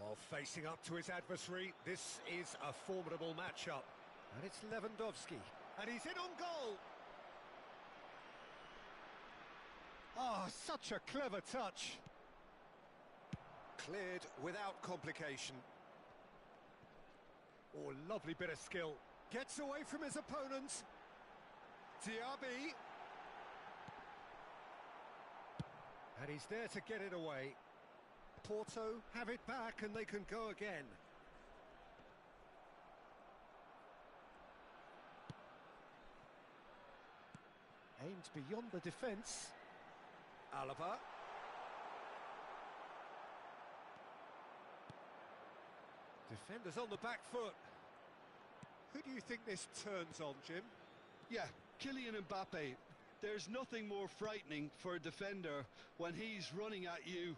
Oh, facing up to his adversary, this is a formidable matchup. And it's Lewandowski, and he's in on goal! Ah, such a clever touch. Cleared without complication. Oh, lovely bit of skill. Gets away from his opponent. Diaby. And he's there to get it away. Porto have it back and they can go again. Aimed beyond the defence. Alaba. Defenders on the back foot. Who do you think this turns on, Jim? Yeah, Kylian Mbappe. There's nothing more frightening for a defender when he's running at you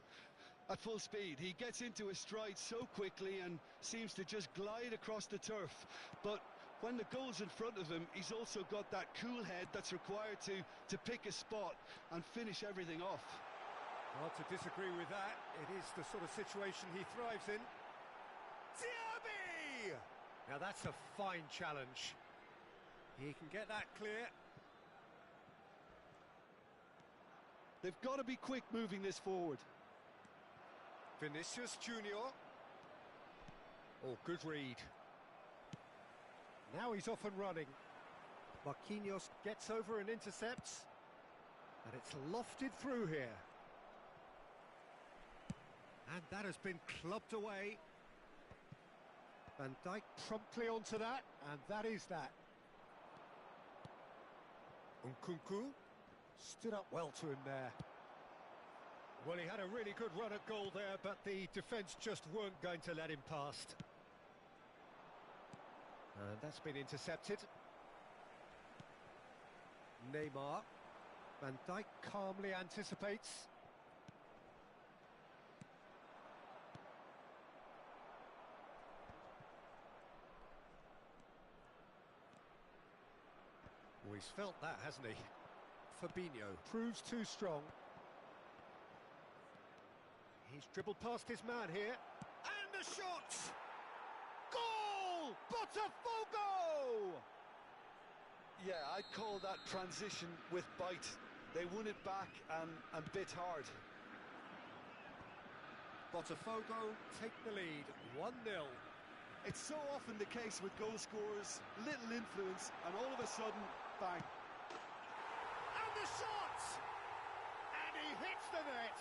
at full speed. He gets into his stride so quickly and seems to just glide across the turf. But when the goal's in front of him, he's also got that cool head that's required to pick a spot and finish everything off. Hard to disagree with that. It is the sort of situation he thrives in. Diaby! Now that's a fine challenge. He can get that clear. They've got to be quick moving this forward. Vinicius Junior. Oh, good read. Now he's off and running. Marquinhos gets over and intercepts. And it's lofted through here. And that has been clubbed away. Van Dijk promptly onto that, and that is that. Nkunku stood up well to him there. Well, he had a really good run at goal there, but the defence just weren't going to let him past. And that's been intercepted. Neymar. Van Dijk calmly anticipates. Oh, he's felt that, hasn't he? Fabinho proves too strong. He's dribbled past his man here. And the shot! Goal! Botafogo! Yeah, I'd call that transition with bite. They won it back and bit hard. Botafogo take the lead, 1-0. It's so often the case with goal scorers, little influence, and all of a sudden, bang. And the shot! And he hits the net.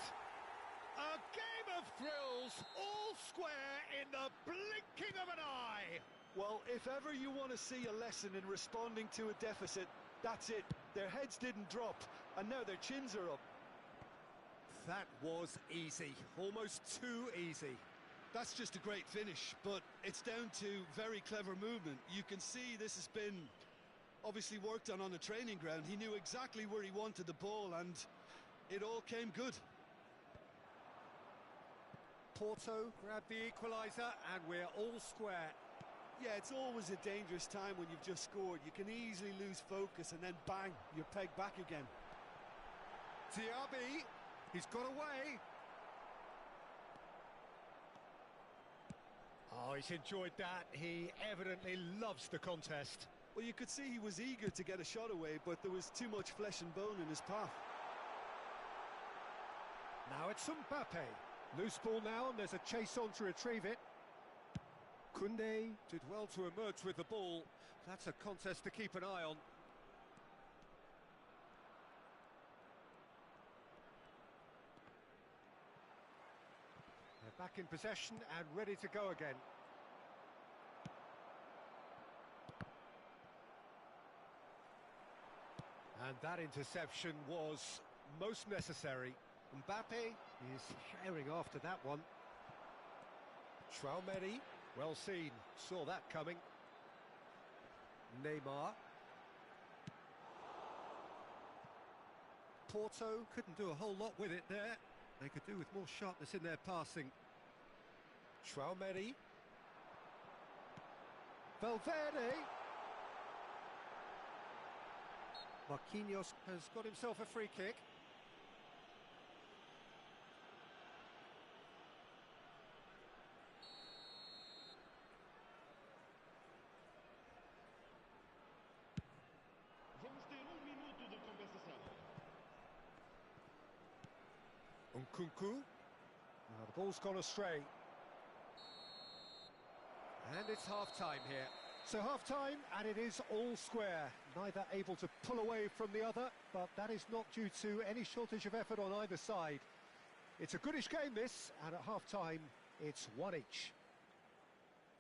A game of thrills, all square in the blinking of an eye. Well, if ever you want to see a lesson in responding to a deficit, that's it. Their heads didn't drop, and now their chins are up. That was easy, almost too easy. That's just a great finish, but it's down to very clever movement. You can see this has been obviously worked on the training ground. He knew exactly where he wanted the ball, and it all came good. Porto grabbed the equaliser, and we're all square. Yeah, it's always a dangerous time when you've just scored. You can easily lose focus, and then bang, you're pegged back again. Diaby, he's got away. Oh, he's enjoyed that. He evidently loves the contest. Well, you could see he was eager to get a shot away, but there was too much flesh and bone in his path. Now it's Mbappe. Loose ball now, and there's a chase on to retrieve it. Koundé did well to emerge with the ball. That's a contest to keep an eye on. They're back in possession and ready to go again. And that interception was most necessary. Mbappe is sharing after that one. Traoré, well seen, saw that coming. Neymar. Porto couldn't do a whole lot with it there. They could do with more sharpness in their passing. Traoré. Valverde. Marquinhos has got himself a free kick. Vamos ter minuto de compensação. Nkunku. The ball's gone astray. And it's half-time here. So half-time, and it is all square. Neither able to pull away from the other, but that is not due to any shortage of effort on either side. It's a goodish game, this, and at half-time, it's one each.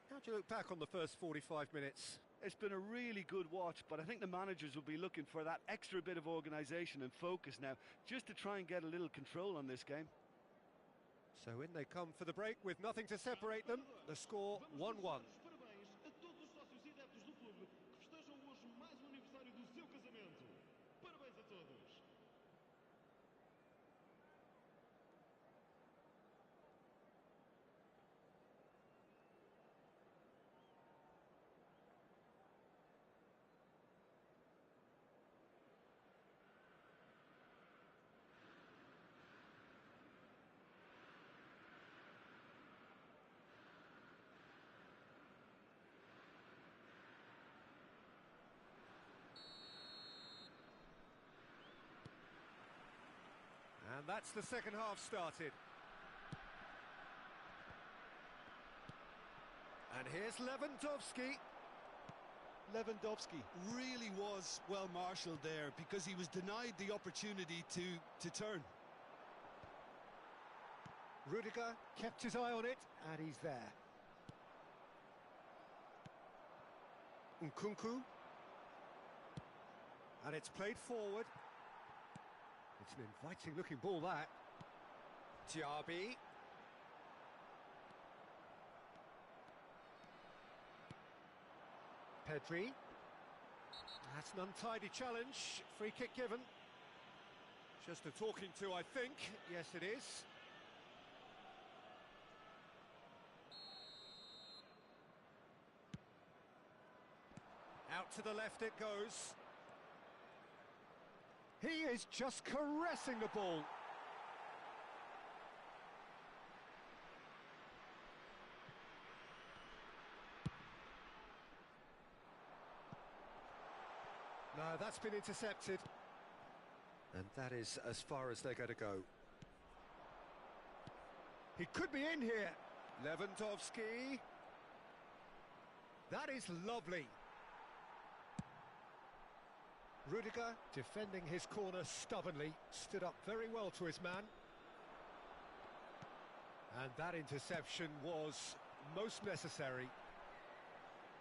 How do you look back on the first 45 minutes? It's been a really good watch, but I think the managers will be looking for that extra bit of organisation and focus now, just to try and get a little control on this game. So in they come for the break with nothing to separate them. The score 1-1. Parabéns a todos os sócios e adeptos do clube que festejam hoje mais um aniversário do seu casamento. Parabéns a todos. And that's the second half started. And here's Lewandowski. Lewandowski really was well marshalled there because he was denied the opportunity to turn. Rudiger kept his eye on it, and he's there. Nkunku. And it's played forward. It's an inviting looking ball, that. Diaby. Pedri. That's an untidy challenge. Free kick given. Just a talking to, I think. Yes, it is. Out to the left it goes. He is just caressing the ball. No, that's been intercepted. And that is as far as they're going to go. He could be in here. Lewandowski. That is lovely. Rudiger, defending his corner stubbornly, stood up very well to his man. And that interception was most necessary.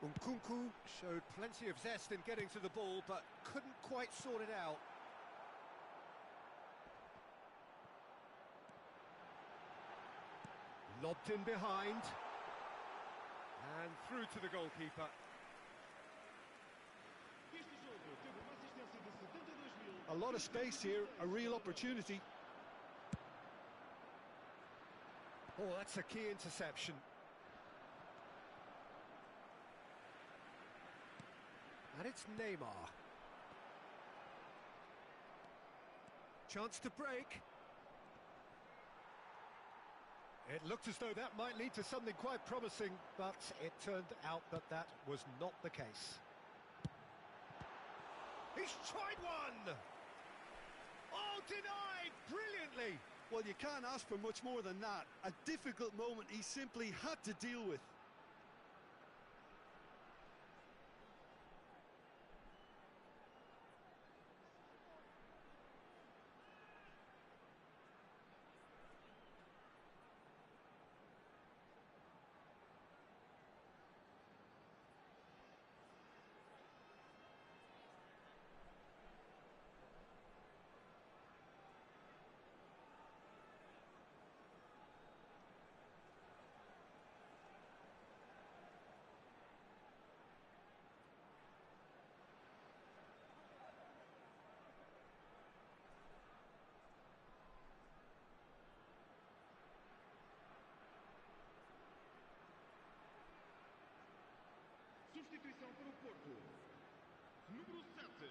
Nkunku showed plenty of zest in getting to the ball, but couldn't quite sort it out. Lobbed in behind. And through to the goalkeeper. Este jogo teve uma assistência de 72.000. A lot of space here, a real opportunity. Oh, that's a key interception. And it's Neymar. Chance to break. It looked as though that might lead to something quite promising, but it turned out that that was not the case. He's tried one! Oh, denied brilliantly! Well, you can't ask for much more than that. A difficult moment he simply had to deal with. Substituição para o Porto. Número 7.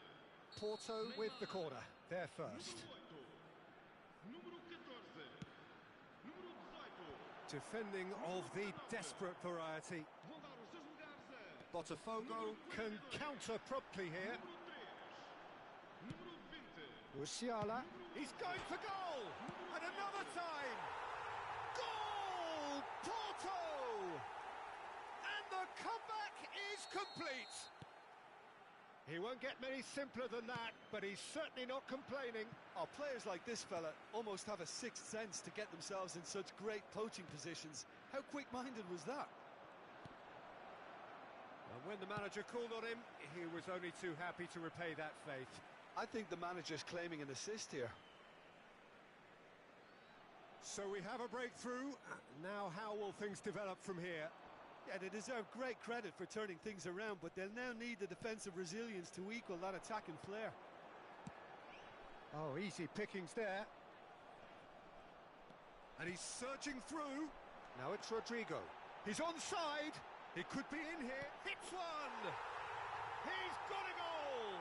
Porto with the corner, there first. Número 8. Número 14. Número 18. Defending of the desperate variety. Vão dar os seus lugares a Botafogo can counter promptly here. número 20. Musiala, he's going for goal! And another time! Goal! Porto! And the comeback is complete! He won't get many simpler than that, but he's certainly not complaining. Oh, players like this fella almost have a sixth sense to get themselves in such great poaching positions. How quick-minded was that? And when the manager called on him, he was only too happy to repay that faith. I think the manager's claiming an assist here. So we have a breakthrough. Now how will things develop from here? Yeah, they deserve great credit for turning things around, but they'll now need the defensive resilience to equal that attacking flair. Oh, easy pickings there. And he's surging through. Now it's Rodrigo. He's onside. He could be in here. Hits one. He's got a goal.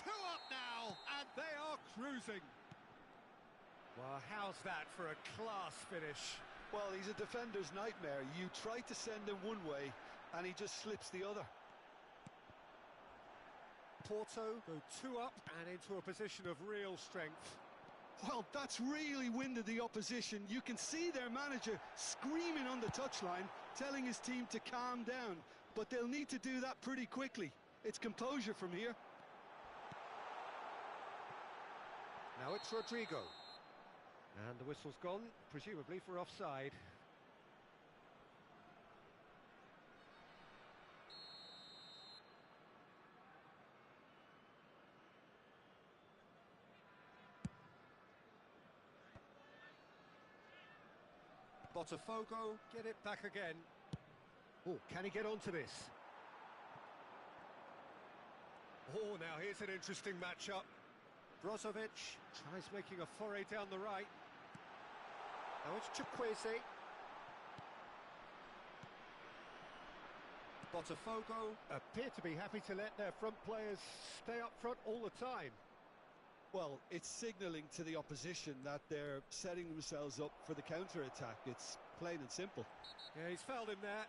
2 up now, and they are cruising. Well, how's that for a class finish? Well, he's a defender's nightmare. You try to send him one way, and he just slips the other. Porto go 2 up and into a position of real strength. Well, that's really winded the opposition. You can see their manager screaming on the touchline, telling his team to calm down. But they'll need to do that pretty quickly. It's composure from here. Now it's Rodrigo. And the whistle's gone, presumably for offside. Botafogo get it back again. Oh, can he get onto this? Oh, now here's an interesting matchup. Brozovic tries making a foray down the right. Now it's Chukwueze. Botafogo appear to be happy to let their front players stay up front all the time. Well, it's signalling to the opposition that they're setting themselves up for the counter-attack. It's plain and simple. Yeah, he's fouled him there.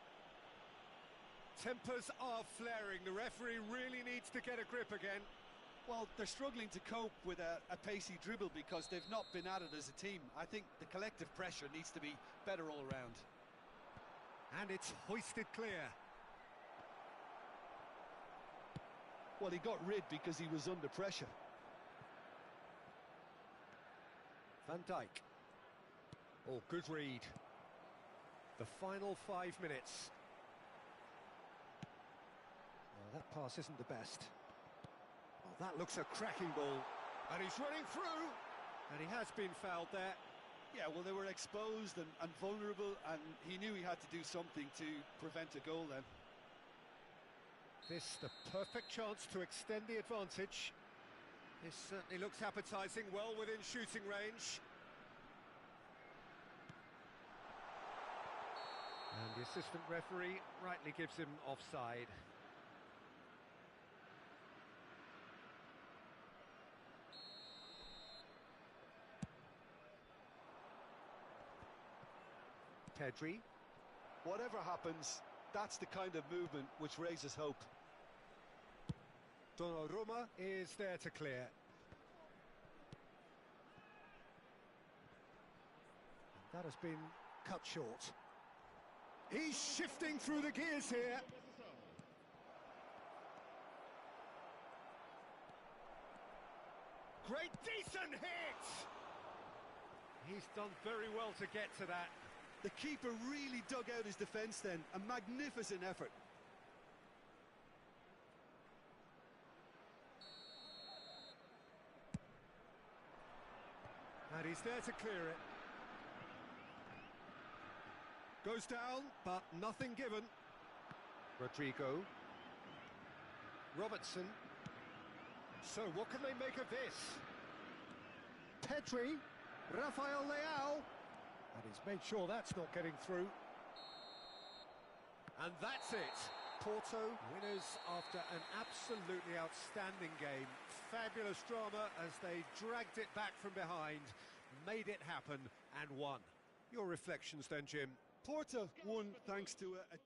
Tempers are flaring. The referee really needs to get a grip again. Well, they're struggling to cope with a pacey dribble because they've not been at it as a team. I think the collective pressure needs to be better all around. And it's hoisted clear. Well, he got rid because he was under pressure. Van Dijk. Oh, good read. The final 5 minutes. Well, that pass isn't the best. Oh, that looks a cracking ball. And he's running through. And he has been fouled there. Yeah, well, they were exposed and vulnerable, and he knew he had to do something to prevent a goal then. This the perfect chance to extend the advantage. This certainly looks appetising, well within shooting range. And the assistant referee rightly gives him offside. Pedri. Whatever happens, that's the kind of movement which raises hope. Donnarumma is there to clear. That has been cut short. He's shifting through the gears here. Great, decent hit! He's done very well to get to that. The keeper really dug out his defence then. A magnificent effort. And he's there to clear it. Goes down, but nothing given. Rodrigo. Robertson. So what can they make of this? Pedri. Rafael Leao. And he's made sure that's not getting through. And that's it. Porto winners after an absolutely outstanding game. Fabulous drama as they dragged it back from behind, made it happen and won. Your reflections then, Jim? Porto won thanks to a